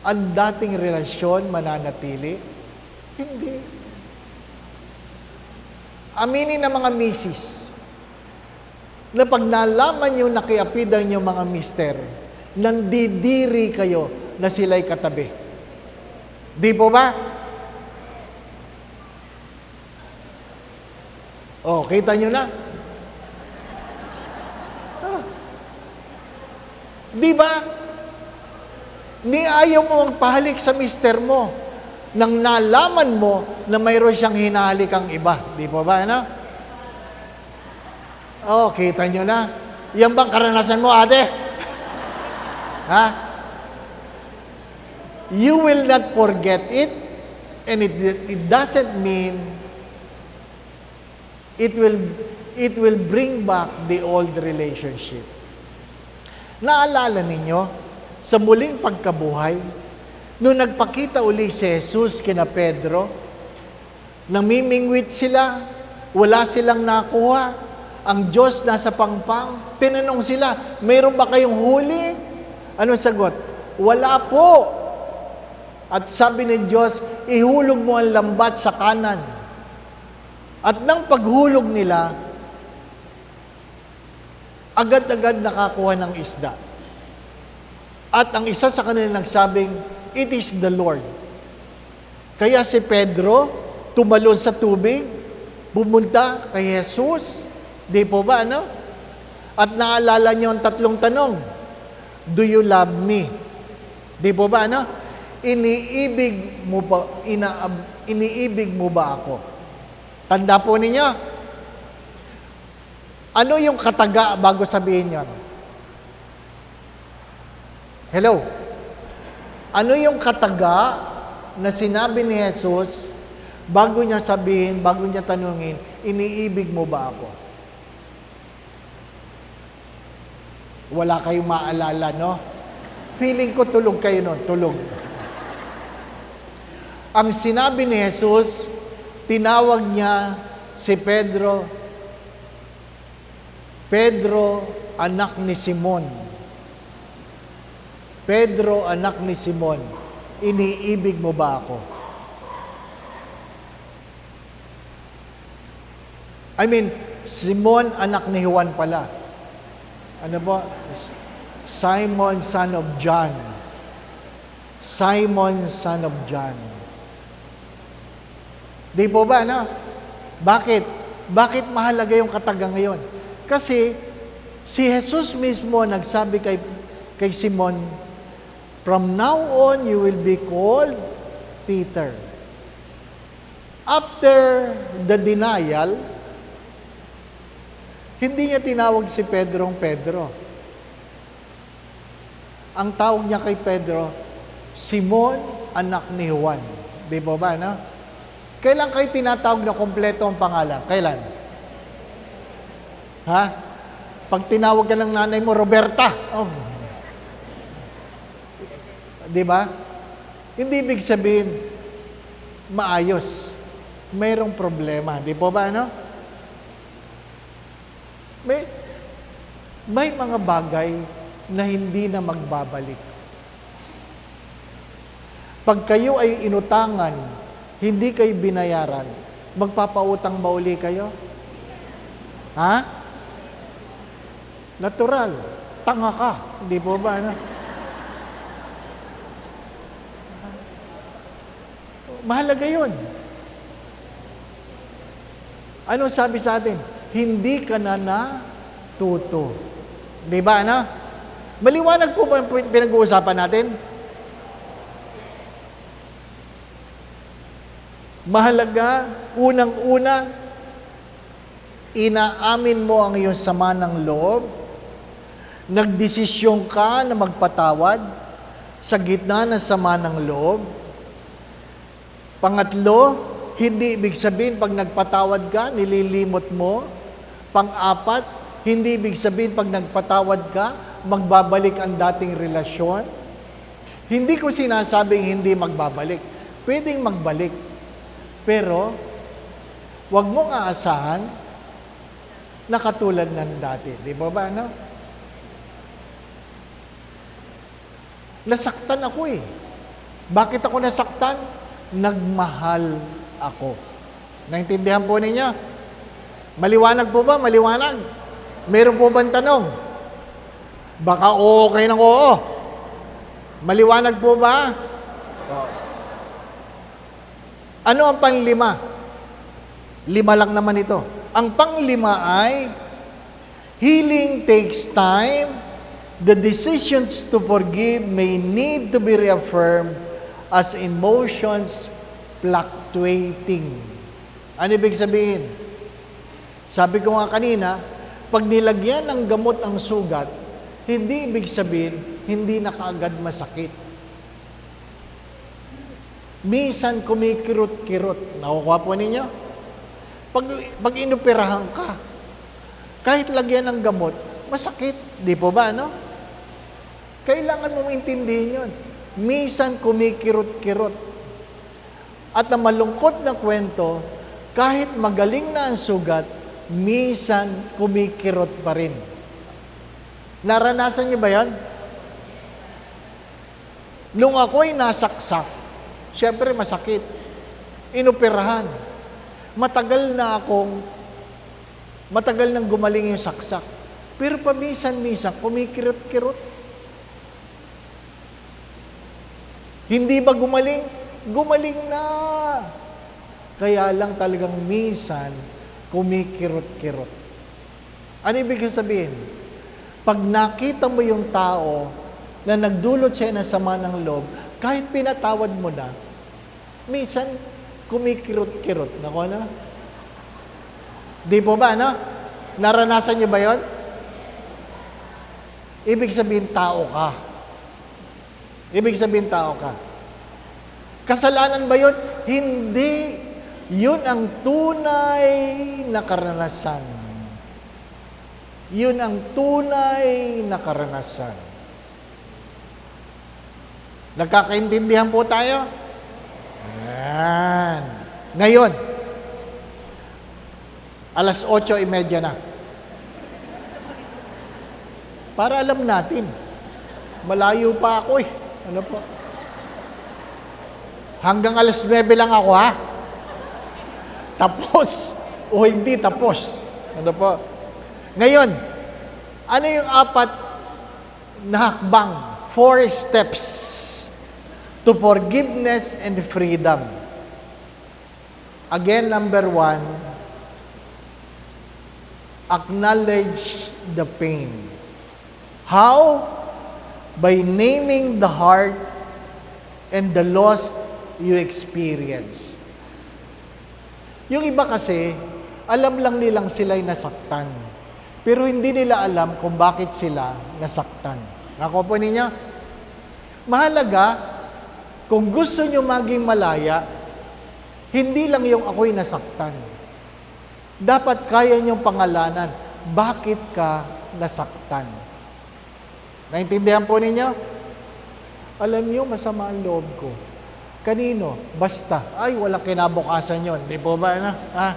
ang dating relasyon mananatili? Hindi. Aminin ng mga misis na pag nalaman nyo nakiapid ang inyong mga mister, nandidiri kayo na sila'y katabi. Di po ba? Kita nyo na? Di ba? Ni ayaw mo magpahalik sa mister mo nang nalaman mo na mayroon siyang hinahalik ang iba. Di po ba? Kita nyo na? Yan bang karanasan mo, ate? Ha? You will not forget it, and it doesn't mean it will bring back the old relationship. Naalala ninyo, sa muling pagkabuhay, nung nagpakita uli si Jesus kina Pedro, namimingwit sila, wala silang nakuha, ang Diyos nasa pangpang, tinanong sila, mayroon ba kayong huli? Anong sagot? Wala po. At sabi ng Diyos, ihulog mo ang lambat sa kanan. At nang paghulog nila, agad-agad nakakuha ng isda. At ang isa sa kanila nagsabing, it is the Lord. Kaya si Pedro, tumalon sa tubig, bumunta kay Jesus. Di po ba, At naalala niyo ang tatlong tanong. Do you love me? Di po ba, Iniibig mo ba ako? Tanda po ninyo. Ano yung kataga bago sabihin yon? Hello? Ano yung kataga na sinabi ni Jesus bago niya sabihin, bago niya tanungin, iniibig mo ba ako? Wala kayong maalala, Feeling ko tulog kayo nun, tulog. Ang sinabi ni Jesus, tinawag niya si Pedro, Pedro, anak ni Simon. Pedro, anak ni Simon, iniibig mo ba ako? Simon, anak ni Juan pala. Ano ba? Simon, son of John. Simon, son of John. Di po ba, Bakit? Bakit mahalaga yung kataga ngayon? Kasi, si Jesus mismo nagsabi kay Simon, from now on, you will be called Peter. After the denial, hindi niya tinawag si Pedro. Ang tawag niya kay Pedro, Simon, anak ni Juan. Di ba ba, Kailan kayo tinatawag na kompleto ang pangalan? Kailan? Ha? Pag tinawag ka ng nanay mo, Roberta. Di ba? Hindi ibig sabihin, maayos. Mayroong problema. Di po ba, May mga bagay na hindi na magbabalik. Pag kayo ay inutangan, hindi kayo binayaran, magpapautang ba uli kayo? Ha? Natural. Tanga ka. Hindi po ba, Mahalaga yun. Ano sabi sa atin? Hindi ka na natuto. Di ba, ano? Maliwanag po ba ang pinag-uusapan natin? Mahalaga, unang-una, inaamin mo ang iyong sama ng loob, nagdesisyon ka na magpatawad sa gitna ng sama ng loob. Pangatlo, hindi ibig sabihin pag nagpatawad ka, nililimot mo. Pang-apat, hindi ibig sabihin pag nagpatawad ka, magbabalik ang dating relasyon. Hindi ko sinasabing hindi magbabalik. Pwedeng magbalik. Pero, wag mong aasahan na katulad ng dati. Di ba ba, no? Nasaktan ako eh. Bakit ako nasaktan? Nagmahal ako. Naintindihan po ninyo? Maliwanag po ba? Maliwanag? Meron po bang tanong? Baka okay ng oo. Maliwanag po ba? Ano ang panglima? 5 lang naman ito. Ang panglima ay, healing takes time. The decisions to forgive may need to be reaffirmed as emotions fluctuating. Ano ibig sabihin? Sabi ko nga kanina, pag nilagyan ng gamot ang sugat, hindi ibig sabihin, hindi na kaagad masakit. Minsan kumikirot-kirot. Nakukuha po ninyo? Pag inoperahan ka, kahit lagyan ng gamot, masakit. Di po ba, no? Kailangan mong intindihin yun. Minsan kumikirot-kirot. At ang malungkot na kwento, kahit magaling na ang sugat, minsan kumikirot pa rin. Naranasan niyo ba yan? Nung ako'y nasaksak, siyempre masakit. Inoperahan. Matagal nang gumaling yung saksak. Pero paminsan-minsan, kumikirot-kirot. Hindi ba gumaling? Gumaling na. Kaya lang talagang minsan, kumikirot-kirot. Ano ibig sabihin? Pag nakita mo yung tao na nagdulot siya ng sama ng loob, kahit pinatawad mo na, minsan, kumikirot-kirot. Nako na? Di po ba, no? Naranasan niyo ba yun? Ibig sabihin, tao ka. Ibig sabihin, tao ka. Kasalanan ba yun? Hindi. Yun ang tunay na karanasan. Yun ang tunay na karanasan. Nagkakaintindihan po tayo? Ayan. Ngayon, 8:30 na. Para alam natin, malayo pa ako eh. Ano po? Hanggang 9:00 lang ako ha. Tapos o hindi tapos. Ano po? Ngayon, ano yung 4 na hakbang? 4 steps to forgiveness and freedom. Again, number 1, acknowledge the pain. How? By naming the heart and the loss you experience. Yung iba kasi, alam lang nilang sila'y nasaktan. Pero hindi nila alam kung bakit sila nasaktan. Nakuha po ninyo? Mahalaga, kung gusto nyo maging malaya, hindi lang yung ako'y nasaktan. Dapat kaya nyong pangalanan, bakit ka nasaktan? Naintindihan po ninyo? Alam nyo, masama ang loob ko. Kanino? Basta. Ay, walang kinabukasan yon. Di po ba na? Ha?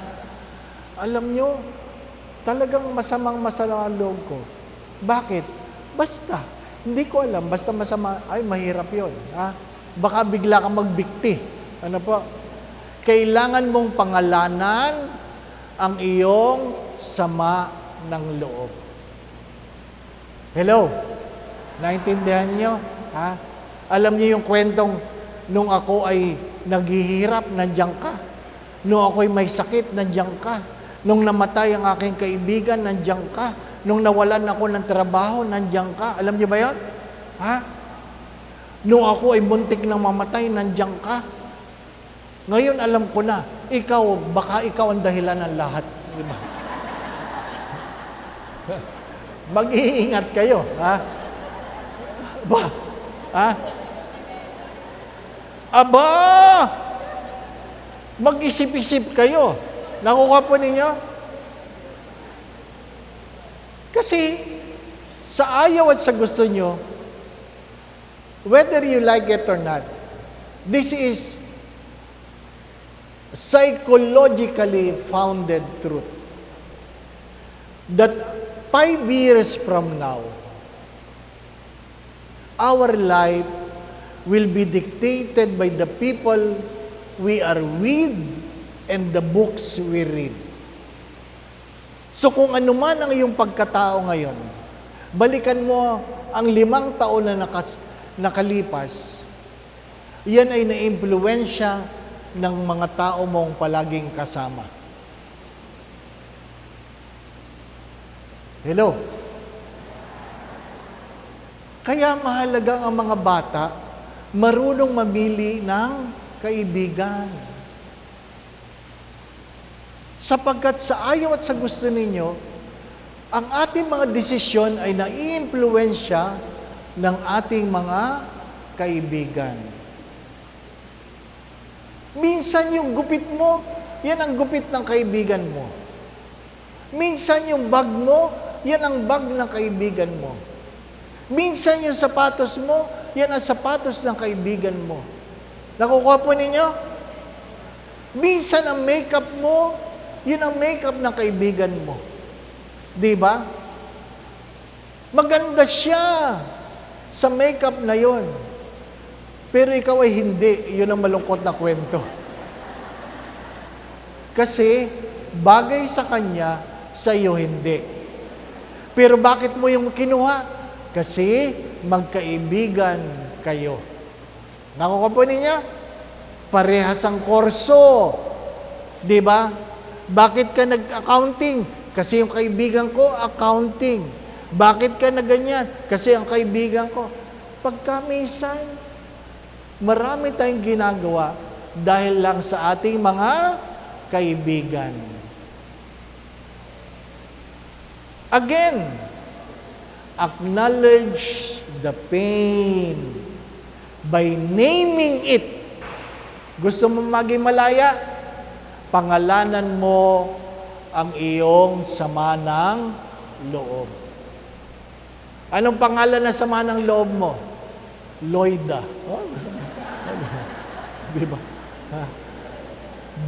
Alam nyo, talagang masama ang loob ko. Bakit? Basta. Hindi ko alam. Basta masama. Ay, mahirap yon. Ha? Baka bigla kang magbikti. Ano po? Kailangan mong pangalanan ang iyong sama ng loob. Hello? Naintindihan nyo? Ha? Alam niyo yung kwentong Nung ako ay naghihirap, nandiyan ka. Nung ako ay may sakit, nandiyan ka. Nung namatay ang aking kaibigan, nandiyan ka. Nung nawalan ako ng trabaho, nandiyan ka. Alam niyo ba yun? Ha? Nung ako ay muntik nang mamatay, nandiyan ka. Ngayon alam ko na, baka ikaw ang dahilan ng lahat. Di ba? Mag-iingat kayo, ha? Ba? Ha? Aba! Mag-isip-isip kayo. Nakuha po ninyo? Kasi, sa ayaw at sa gusto nyo, whether you like it or not, this is psychologically founded truth. That 5 years from now, our life will be dictated by the people we are with and the books we read. So kung ano man ang iyong pagkatao ngayon, balikan mo ang 5 taon na nakalipas, yan ay naimpluwensya ng mga tao mong palaging kasama. Hello? Kaya mahalaga ang mga bata marunong mamili ng kaibigan. Sapagkat sa ayaw at sa gusto ninyo, ang ating mga desisyon ay naiimpluwensya ng ating mga kaibigan. Minsan yung gupit mo, yan ang gupit ng kaibigan mo. Minsan yung bag mo, yan ang bag ng kaibigan mo. Minsan yung sapatos mo, yan ang sapatos ng kaibigan mo. Nakukuha po ninyo? Minsan ang makeup mo, yun ang makeup ng kaibigan mo. Di ba? Maganda siya sa makeup na yon. Pero ikaw ay hindi. Yun ang malungkot na kwento. Kasi bagay sa kanya, sa iyo hindi. Pero bakit mo yung kinuha? Kasi magkaibigan kayo. Nakukuha po ninyo? Parehas ang kurso. Di ba? Bakit ka nag-accounting? Kasi yung kaibigan ko, accounting. Bakit ka na ganyan? Kasi ang kaibigan ko. Pagkamisan, marami tayong ginagawa dahil lang sa ating mga kaibigan. Again, acknowledge the pain by naming it. Gusto mo maging malaya? Pangalanan mo ang iyong sama ng loob. Anong pangalan na sama ng loob mo? Loida. Oh. Di ba? Ha?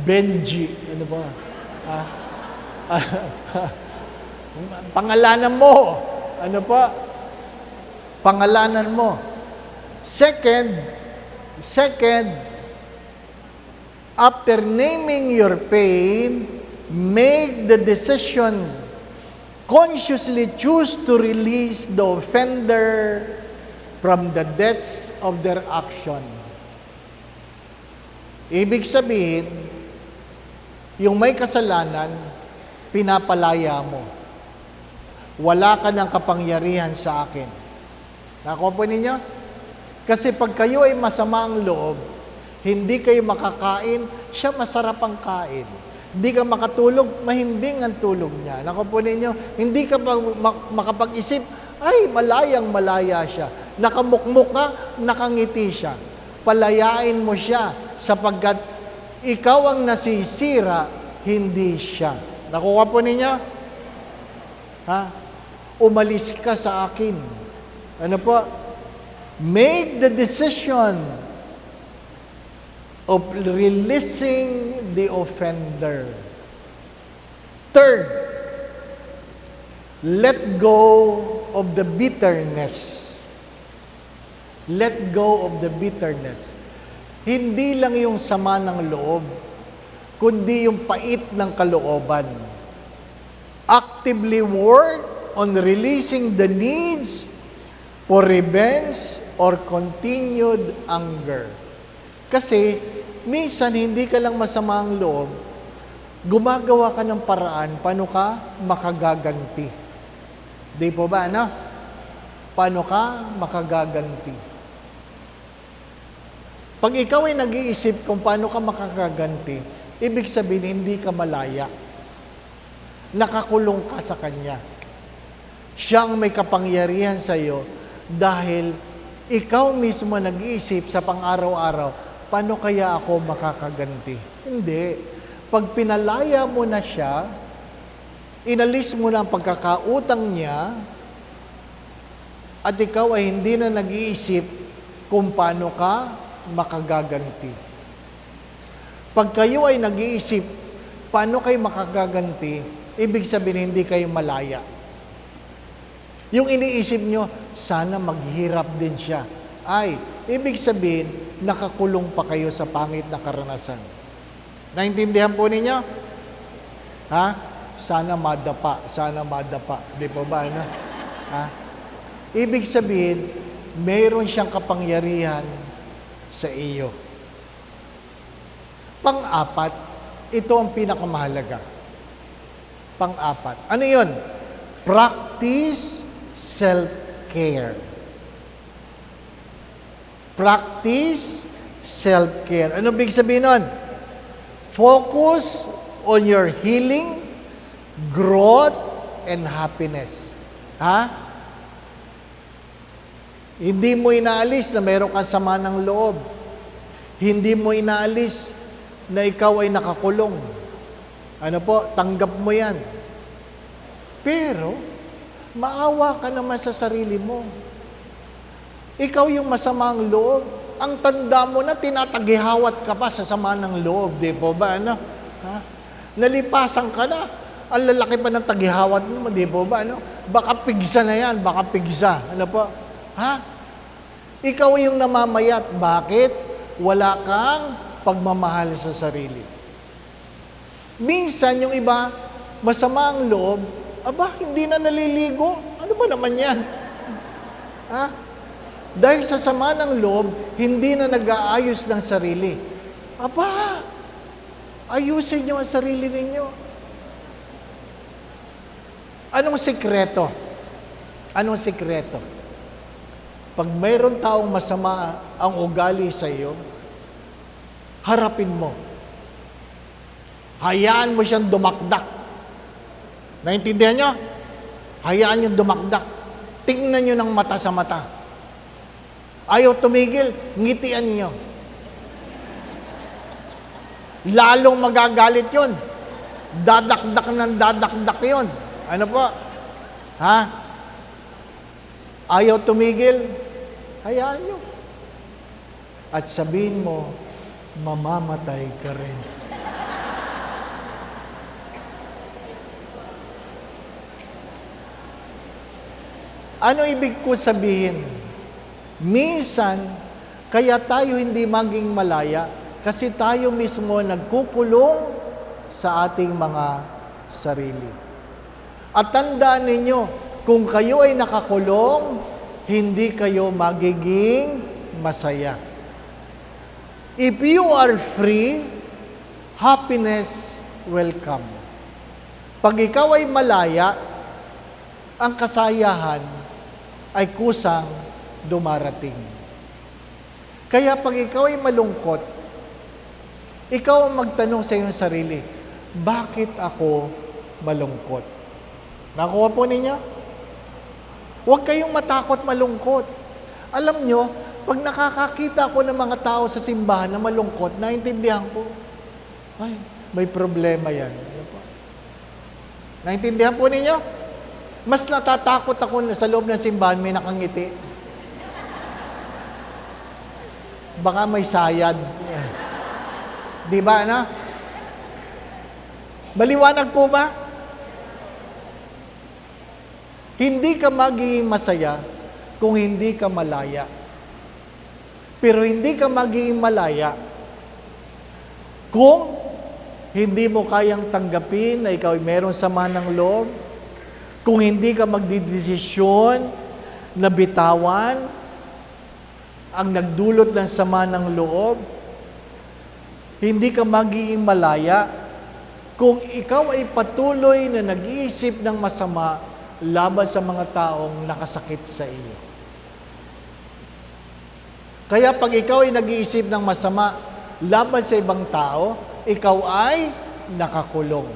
Benji. Ano ba? Ha? Pangalanan mo. Ano pa? Pangalanan mo. Second, after naming your pain, make the decision, consciously choose to release the offender from the debts of their action. Ibig sabihin, yung may kasalanan, pinapalaya mo. Wala ka ng kapangyarihan sa akin. Nakuha po ninyo? Kasi pag kayo ay masama ang loob, hindi kayo makakain, siya masarap ang kain. Hindi ka makatulog, mahimbing ang tulog niya. Nakuha po ninyo? Hindi ka makapag-isip, ay, malayang malaya siya. Nakamukmuk ka, nakangiti siya. Palayain mo siya sapagkat ikaw ang nasisira, hindi siya. Nakuha po ninyo? Ha? Umalis ka sa akin. Ano po? Make the decision of releasing the offender. Third, let go of the bitterness. Let go of the bitterness. Hindi lang yung sama ng loob, kundi yung pait ng kalooban. Actively work on releasing the needs for revenge or continued anger. Kasi, minsan hindi ka lang masama ang loob, gumagawa ka ng paraan paano ka makagaganti. Di po ba, ano? Paano ka makagaganti? Pag ikaw ay nag-iisip kung paano ka makagaganti, ibig sabihin hindi ka malaya. Nakakulong ka sa Kanya. Siya ang may kapangyarihan sa iyo dahil ikaw mismo nag-iisip sa pang-araw-araw, paano kaya ako makakaganti? Hindi. Pag pinalaya mo na siya, inalis mo na ang pagkakautang niya, at ikaw ay hindi na nag-iisip kung paano ka makagaganti. Pag kayo ay nag-iisip, paano kayo makagaganti, ibig sabihin hindi kayo malaya. Yung iniisip nyo, sana maghirap din siya. Ay, ibig sabihin, nakakulong pa kayo sa pangit na karanasan. Naintindihan po ninyo? Ha? Sana madapa, sana madapa. Di po ba, ano? Ha? Ibig sabihin, mayroon siyang kapangyarihan sa iyo. Pang-apat, ito ang pinakamahalaga. Pang-apat. Ano yun? Practice self-care. Practice self-care. Ano big sabihin nun? Focus on your healing, growth, and happiness. Ha? Hindi mo inaalis na mayroon kang sama ng loob. Hindi mo inaalis na ikaw ay nakakulong. Ano po? Tanggap mo yan. Pero, maawa ka naman sa sarili mo. Ikaw yung masamang loob. Ang tanda mo na tinatagihawat ka pa sa sama ng loob. Di po ba? Ano? Ha? Nalipasan ka na. Ang lalaki pa ng tagihawat mo. Di po ba? Ano? Baka pigsa na yan. Baka pigsa. Ano po? Ha? Ikaw yung namamayat. Bakit? Wala kang pagmamahal sa sarili. Minsan, yung iba, masama ang loob, aba, hindi na naliligo. Ano ba naman yan? Ha? Dahil sa sama ng loob, hindi na nag-aayos ng sarili. Aba, ayusin nyo ang sarili ninyo. Anong sikreto? Anong sikreto? Pag mayroon taong masama ang ugali sa iyo, harapin mo. Hayaan mo siyang dumakdak. Naintindihan nyo? Hayaan nyo dumakdak. Tingnan nyo ng mata sa mata. Ayaw tumigil, ngitian niyo. Lalong magagalit yon. Dadakdak ng dadakdak yon. Ano po? Ha? Ayaw tumigil, hayaan nyo. At sabihin mo, mamamatay ka rin. Ano ibig ko sabihin? Minsan, kaya tayo hindi maging malaya kasi tayo mismo nagkukulong sa ating mga sarili. At tandaan ninyo, kung kayo ay nakakulong, hindi kayo magiging masaya. If you are free, happiness will come. Pag ikaw ay malaya, ang kasayahan ay kusang dumarating. Kaya pag ikaw ay malungkot, ikaw ang magtanong sa iyong sarili, bakit ako malungkot? Nakuha po ninyo? Huwag kayong matakot malungkot. Alam nyo, pag nakakakita ko ng mga tao sa simbahan na malungkot, naintindihan ko, ay, may problema yan. Naintindihan po ninyo? Mas natatakot ako na sa loob ng simbahan may nakangiti. Baka may sayad. Di ba, ano? Maliwanag po ba? Hindi ka magiging masaya kung hindi ka malaya. Pero hindi ka magiging malaya kung hindi mo kayang tanggapin na ikaw ay meron sama ng loob, kung hindi ka magdidesisyon na bitawan ang nagdulot ng sama ng loob, Hindi ka magiging malaya kung ikaw ay patuloy na nag-iisip ng masama laban sa mga taong nakasakit sa iyo. Kaya pag ikaw ay nag-iisip ng masama laban sa ibang tao, ikaw ay nakakulong.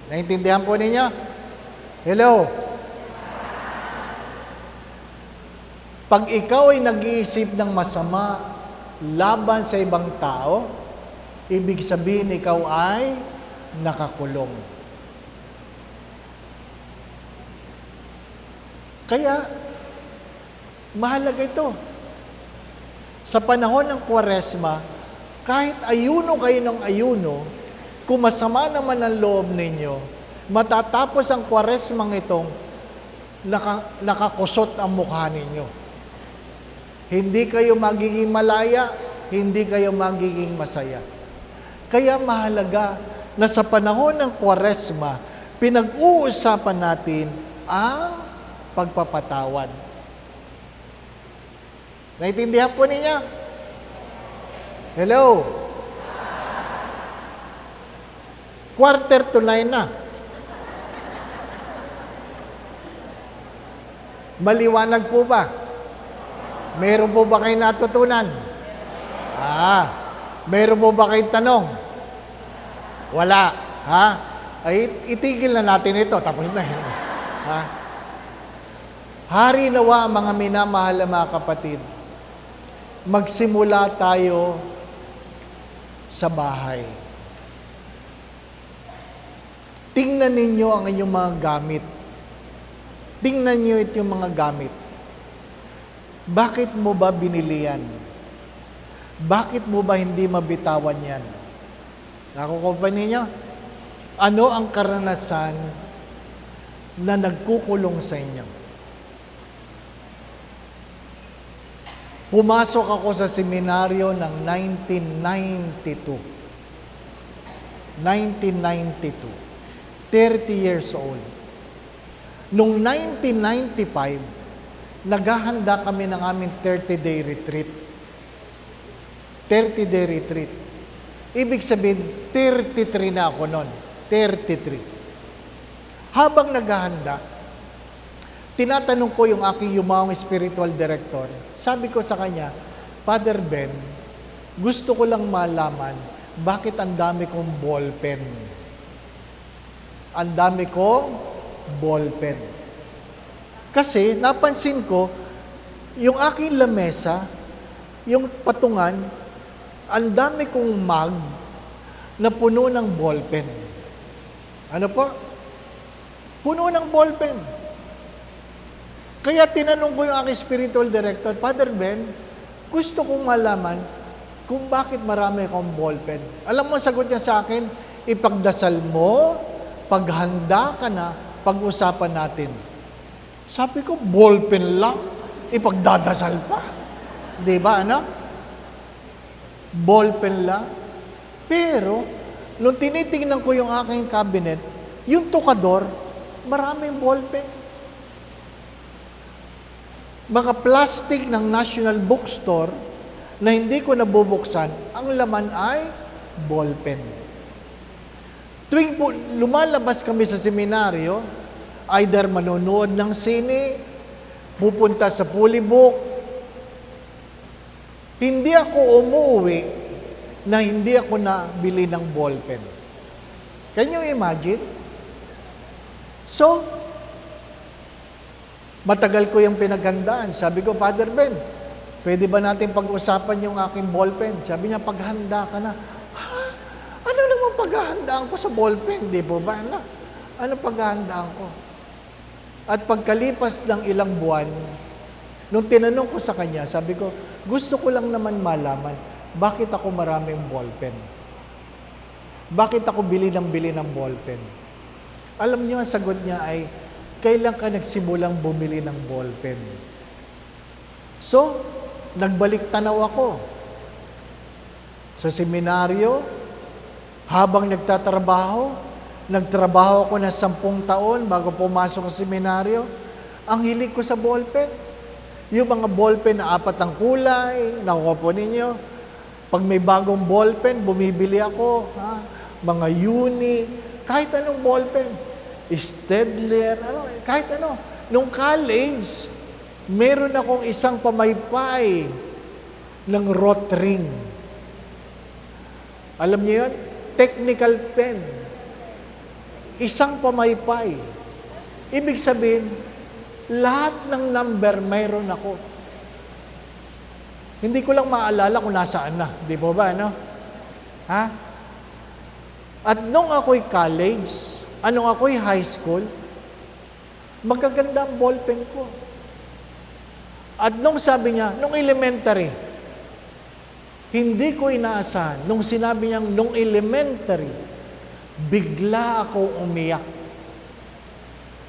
Naintindihan po ninyo? Hello? Pag ikaw ay nag-iisip ng masama laban sa ibang tao, ibig sabihin ikaw ay nakakulong. Kaya, mahalaga ito. Sa panahon ng Kwaresma, kahit ayuno kayo ng ayuno, kung masama naman ang loob ninyo, matatapos ang Kwaresmang itong nakakusot ang mukha ninyo. Hindi kayo magiging malaya, hindi kayo magiging masaya. Kaya mahalaga na sa panahon ng Kwaresma, pinag-uusapan natin ang pagpapatawad. Naintindihan po ninyo? Hello? 8:45 na. Maliwanag po ba? Meron po ba kayong natutunan? Meron po ba kayong tanong? Wala. Ha? Ay, itigil na natin ito. Tapos na. Ha? Hari nawa, mga minamahal na mga kapatid, magsimula tayo sa bahay. Tingnan ninyo ang inyong mga gamit. Tingnan niyo yung mga gamit. Bakit mo ba binili yan? Bakit mo ba hindi mabitawan yan? Nakukuha ninyo? Ano ang karanasan na nagkukulong sa inyo? Pumasok ako sa seminaryo ng 1992. 1992. 30 years old. Noong 1995, naghahanda kami ng aming 30-day retreat. 30-day retreat. Ibig sabihin, 33 na ako noon. 33. Habang naghahanda, tinatanong ko yung aking yumawang spiritual director. Sabi ko sa kanya, Father Ben, gusto ko lang malaman bakit ang dami kong ballpen. Ang dami kong ballpen. Kasi napansin ko, yung aking lamesa, yung patungan, ang dami kong mug na puno ng ballpen. Ano po? Puno ng ballpen. Kaya tinanong ko yung aking spiritual director, Father Ben, gusto kong malaman kung bakit marami akong ballpen. Alam mo, sagot niya sa akin, ipagdasal mo, paghanda ka na, pag-usapan natin. Sabi ko, ballpen lang, ipagdadasal pa. Di ba, ano? Ballpen lang. Pero, nung tinitingnan ko yung aking cabinet, yung tukador, maraming ballpen. Mga plastic ng National Bookstore na hindi ko nabubuksan, ang laman ay ballpen. Tuwing lumalabas kami sa seminaryo, either manonood ng sine, pupunta sa Polybook, hindi ako umuwi na hindi ako nabili ng ballpen. Can you imagine? So, matagal ko yung pinaghandaan. Sabi ko, Father Ben, pwede ba natin pag-usapan yung aking ballpen? Sabi niya, paghanda ka na. Ha? Ano naman paghahandaan ko sa ballpen? Di po ba? Ano paghahandaan ko? At pagkalipas ng ilang buwan, nung tinanong ko sa kanya, sabi ko, gusto ko lang naman malaman, bakit ako maraming ballpen? Bakit ako bili ng ballpen? Alam niyo, ang sagot niya ay, kailan ka nagsimulang bumili ng ballpen? So, nagbalik tanaw ako. Sa seminaryo, habang nagtatrabaho ako na 10 taon bago pumasok sa seminaryo, ang hilig ko sa ballpen. Yung mga ballpen na 4 ang kulay, nakuha po ninyo, Pag may bagong ballpen, bumibili ako. Ha? Mga uni, kahit anong ballpen. Stedler, kahit ano. Nung college, meron akong isang pamaypay ng Rotring. Alam niyo yun? Technical pen. Isang pamaypay. Ibig sabihin, lahat ng number mayroon ako. Hindi ko lang maalala kung nasaan na. Di ba ba, ano? Ha? At nung ako'y college, anong ako'y high school, magaganda ang ballpen ko. At nung sabi niya, nung elementary, hindi ko inaasahan, nung sinabi niyang nung elementary, bigla ako umiyak.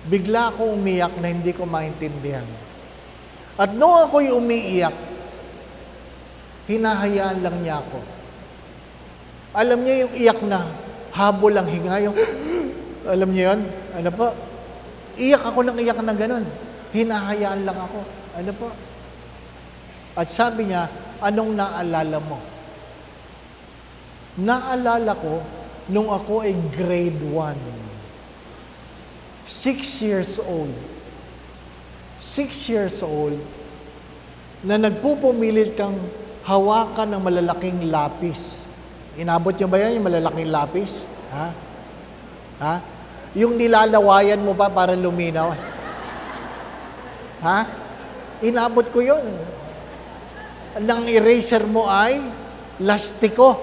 Bigla ako umiyak na hindi ko maintindihan. At nung ako'y umiiyak, hinahayaan lang niya ako. Alam niyo yung iyak na habol ang hinga, yung alam niyo yun? Ano po? Iyak ako ng iyak na ganun. Hinahayaan lang ako. Ano po? At sabi niya, anong naalala mo? Naalala ko, nung ako ay grade 1. 6 years old. 6 years old, na nagpupumilit kang hawakan ng malalaking lapis. Inabot niyo ba yan, yung malalaking lapis? Ha? Ha? Yung nilalawayan mo ba para luminaw? Ha? Inabot ko yun. Nang eraser mo ay lastiko.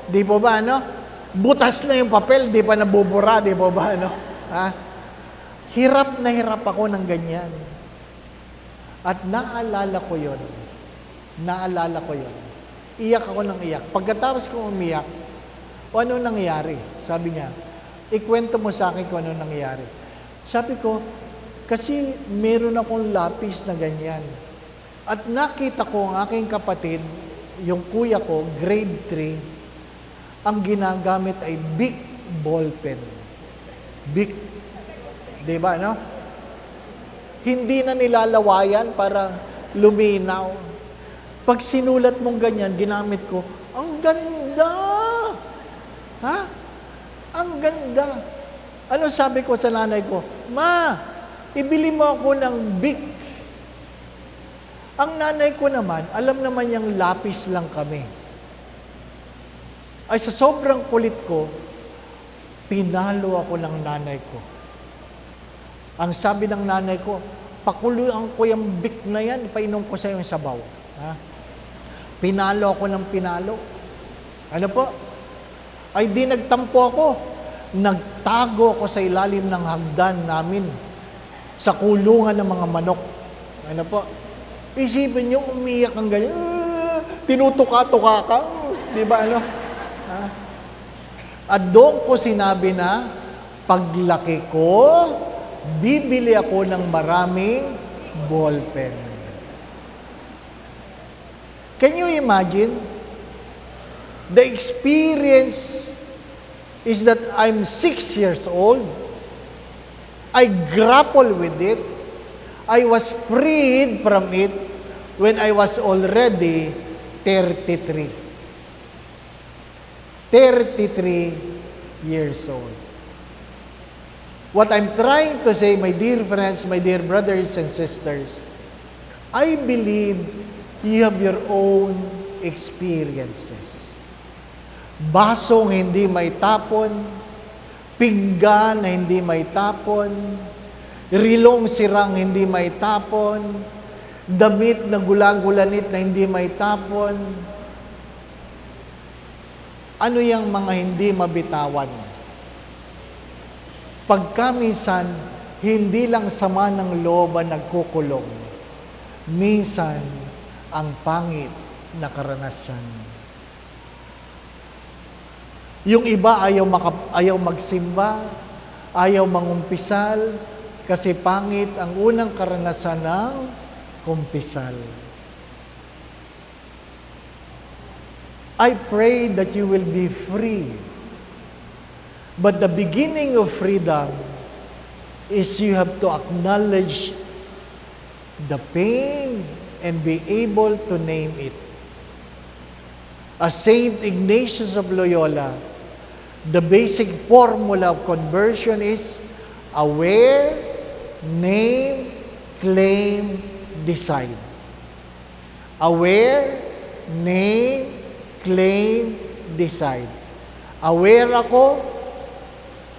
Di ba ba, ano? Butas na yung papel, di ba nabubura, di ba ba, ano? Ha? Hirap na hirap ako ng ganyan. At naalala ko yun. Naalala ko yun. Iyak ako ng iyak. Pagkatapos kong umiyak, o ano nangyari? Sabi niya, ikwento mo sa akin kung ano nangyari. Sabi ko, kasi meron akong lapis na ganyan. At nakita ko ang aking kapatid, yung kuya ko, grade 3, ang ginagamit ay big ballpen. Big. Diba, no? Hindi na nilalawayan para luminaw. Pag sinulat mong ganyan, ginamit ko, ang ganda! Ha? Ang ganda! Ano sabi ko sa nanay ko? Ma, ibili mo ako ng Bic. Ang nanay ko naman, alam naman yung lapis lang kami. Ay sa sobrang kulit ko, pinalo ako ng nanay ko. Ang sabi ng nanay ko, pakuluan ko yung Bic na yan, painom ko sa yung sabaw. Ha? Pinalo ako ng pinalo. Ano po? Ay di nagtampo ako. Nagtago ako sa ilalim ng hagdan namin sa kulungan ng mga manok. Ano po? Isipin niyo, umiyak ang ganyan. Tinutuka-tuka ka. Di ba ano? Ha? At doon ko sinabi na, paglaki ko, bibili ako ng maraming ballpen. Can you imagine? The experience is that I'm 6 years old. I grapple with it. I was freed from it when I was already 33. 33 years old. What I'm trying to say, my dear friends, my dear brothers and sisters, I believe you have your own experiences. Basong hindi may tapon, pinggan na hindi may tapon, rilong sirang hindi may tapon, damit na gulang-gulanit na hindi may tapon. Ano yung mga hindi mabitawan? Pagka minsan, hindi lang sama ng loob ang nagkukulong. Minsan, ang pangit na karanasan. Yung iba ayaw magsimba, ayaw mangumpisal, kasi pangit ang unang karanasan ng kumpisal. I pray that you will be free. But the beginning of freedom is you have to acknowledge the pain and be able to name it. As Saint Ignatius of Loyola, the basic formula of conversion is aware, name, claim, decide. Aware, name, claim, decide. Aware ako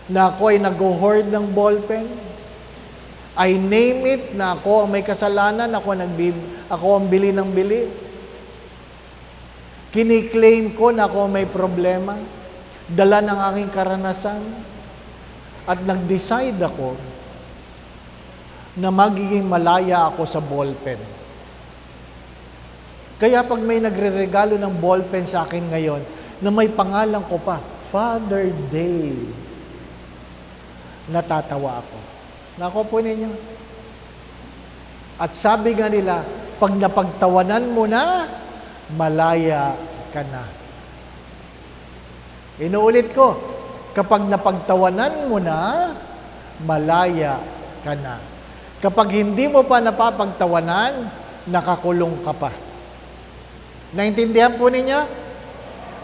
na ako ay nag-hoard ng ballpen. I name it na ako ang may kasalanan, ako ang bili ng bili. Kiniklaim ko na ako ang may problema, dala ng aking karanasan, at nag-decide ako na magiging malaya ako sa ballpen. Kaya pag may nagre-regalo ng ballpen sa akin ngayon, na may pangalan ko pa, Father Day, natatawa ako. Nako po ninyo. At sabi nga nila, pag napagtawanan mo na, malaya ka na. Inuulit ko, kapag napagtawanan mo na, malaya ka na. Kapag hindi mo pa napapagtawanan, nakakulong ka pa. Naintindihan po ninyo?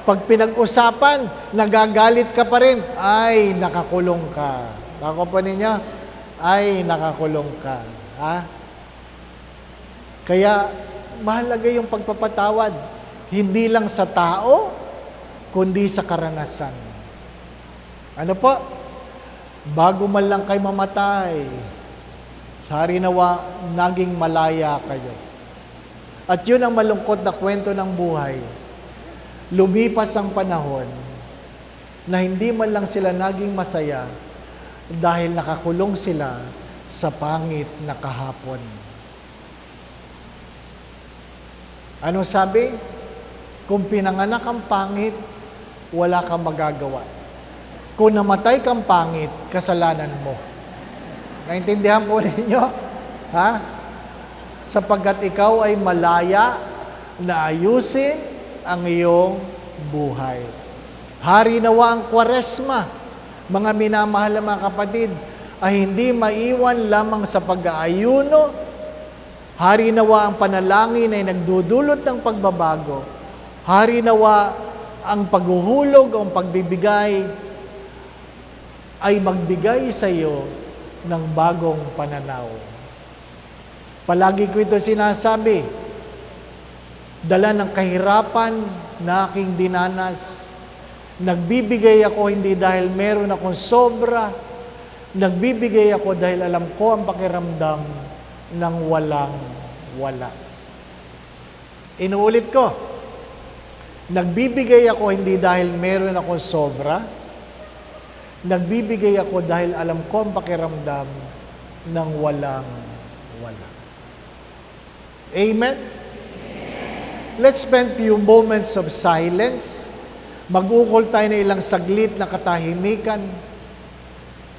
Pag pinag-usapan, nagagalit ka pa rin, ay, nakakulong ka. Nako po ninyo? Ay, nakakulong ka. Ha? Kaya, mahalaga yung pagpapatawad. Hindi lang sa tao, kundi sa karanasan. Ano po? Bago man lang kayo mamatay, sa harinawa, naging malaya kayo. At yun ang malungkot na kwento ng buhay. Lumipas ang panahon na hindi man lang sila naging masaya dahil nakakulong sila sa pangit na kahapon. Ano sabi? Kung pinanganak ang pangit, wala kang magagawa. Kung namatay kang pangit, kasalanan mo. Naintindihan po ninyo? Ha? Sapagkat ikaw ay malaya na ayusin ang iyong buhay. Hari nawa ang Kwaresma, mga minamahal na mga kapatid, ay hindi maiwan lamang sa pag-aayuno. Hari nawa ang panalangin ay nagdudulot ng pagbabago. Hari nawa ang paghuhulog o ang pagbibigay ay magbigay sa iyo ng bagong pananaw. Palagi ko ito sinasabi, dala ng kahirapan na aking dinanas, nagbibigay ako hindi dahil meron akong sobra, nagbibigay ako dahil alam ko ang pakiramdam ng walang-wala. Inuulit ko, nagbibigay ako hindi dahil meron akong sobra, nagbibigay ako dahil alam ko ang pakiramdam ng walang-wala. Amen? Let's spend few moments of silence. Mag-ukol tayo na ilang saglit na katahimikan.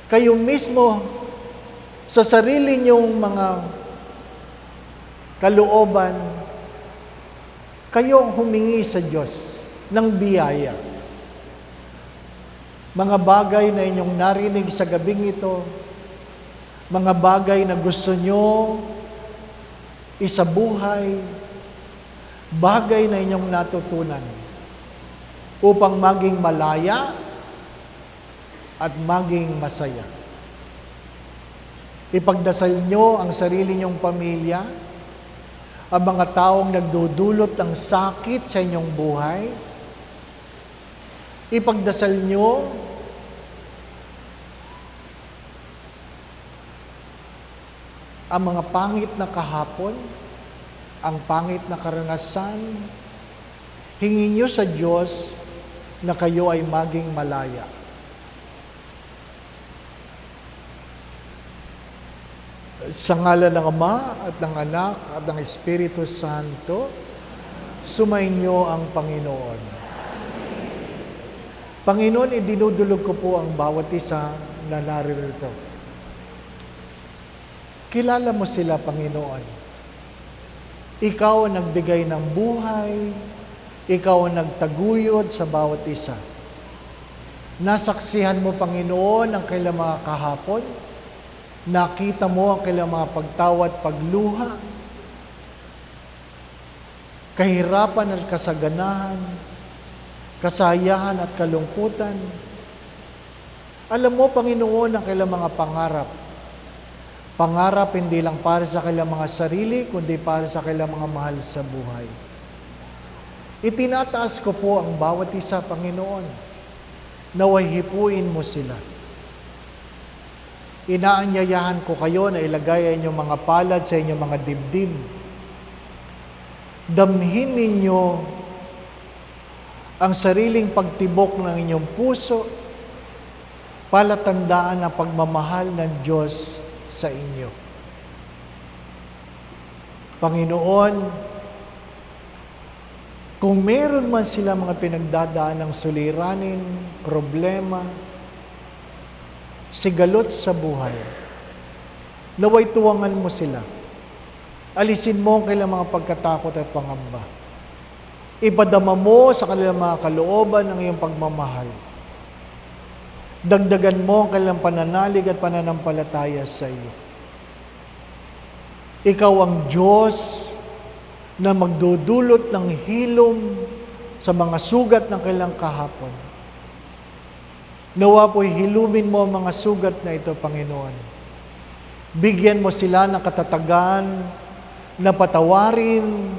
Kayo mismo, sa sarili niyong mga kalooban, kayo humingi sa Diyos ng biyaya. Mga bagay na inyong narinig sa gabing ito, mga bagay na gusto nyo isabuhay, bagay na inyong natutunan upang maging malaya at maging masaya. Ipagdasal nyo ang sarili nyong pamilya, ang mga taong nagdudulot ng sakit sa inyong buhay. Ipagdasal nyo ang mga pangit na kahapon, ang pangit na karanasan. Hingin nyo sa Diyos na kayo ay maging malaya. Sa ngalan ng Ama at ng Anak at ng Espiritu Santo, sumainyo ang Panginoon. Panginoon, idinudulog ko po ang bawat isa na naririto. Kilala mo sila, Panginoon. Ikaw ang nagbigay ng buhay, ikaw ang nagtaguyod sa bawat isa. Nasaksihan mo, Panginoon, ang kailang mga kahapon. Nakita mo ang kailang mga pagtawad, pagluha, kahirapan at kasaganahan, kasayahan at kalungkutan. Alam mo, Panginoon, ang kailang mga pangarap. Pangarap hindi lang para sa kailang mga sarili, kundi para sa kailang mga mahal sa buhay. Itinataas ko po ang bawat isa, Panginoon. Naway hipuin mo sila. Inaanyayahan ko kayo na ilagay ang inyong mga palad sa inyong mga dibdib. Damhin ninyo ang sariling pagtibok ng inyong puso, palatandaan ang pagmamahal ng Diyos sa inyo. Panginoon, kung meron man sila mga pinagdadaan ng suliranin, problema, sigalot sa buhay, naway tuwangan mo sila. Alisin mo ang kailang mga pagkatakot at pangamba. Ipadama mo sa kanilang mga kalooban ang iyong pagmamahal. Dagdagan mo ang kanilang pananalig at pananampalataya sa iyo. Ikaw ang Diyos na magdudulot ng hilom sa mga sugat ng kailang kahapon. Nawa po'y hilumin mo ang mga sugat na ito, Panginoon. Bigyan mo sila ng katatagan na patawarin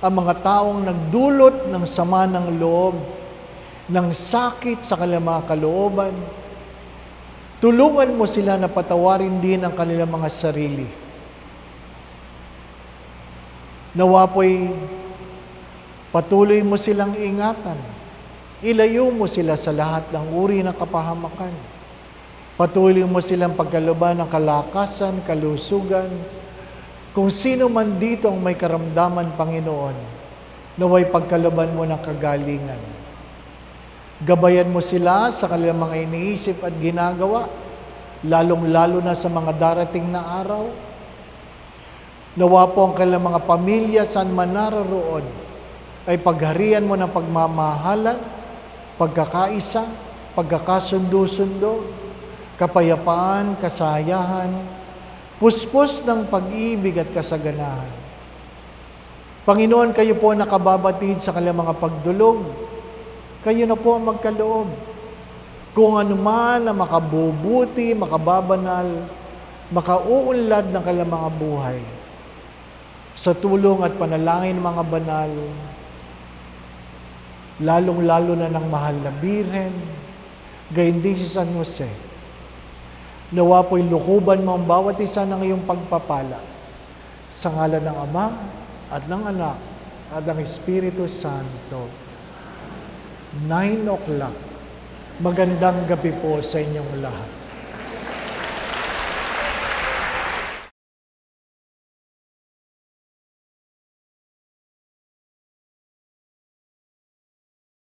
ang mga taong nagdulot ng sama ng loob, ng sakit sa kanilang mga kalooban. Tulungan mo sila na patawarin din ang kanilang mga sarili. Nawa po'y patuloy mo silang ingatan. Ilayo mo sila sa lahat ng uri ng kapahamakan. Patuloy mo silang pagkaluban ng kalakasan, kalusugan. Kung sino man dito ang may karamdaman, Panginoon, naway pagkaluban mo ng kagalingan. Gabayan mo sila sa kanilang mga iniisip at ginagawa, lalong-lalo na sa mga darating na araw. Nawa po ang kanilang mga pamilya saan man naroroon ay pagharian mo ng pagmamahalan, pagkakaisa, pagkakasundo-sundo, kapayapaan, kasayahan, puspos ng pag-ibig at kasaganahan. Panginoon, kayo po nakababatid sa kanilang mga pagdulog. Kayo na po ang magkaloob. Kung ano man na makabubuti, makababanal, makauunlad ng kanilang mga buhay. Sa tulong at panalangin ng mga banal, lalong-lalo na ng mahal na Birhen, gayon din si San Jose. Nawa po'y lukuban mo ang bawat isa ng iyong pagpapala. Sa ngalan ng Ama at ng Anak at ng Espiritu Santo. 9 o'clock. Magandang gabi po sa inyong lahat.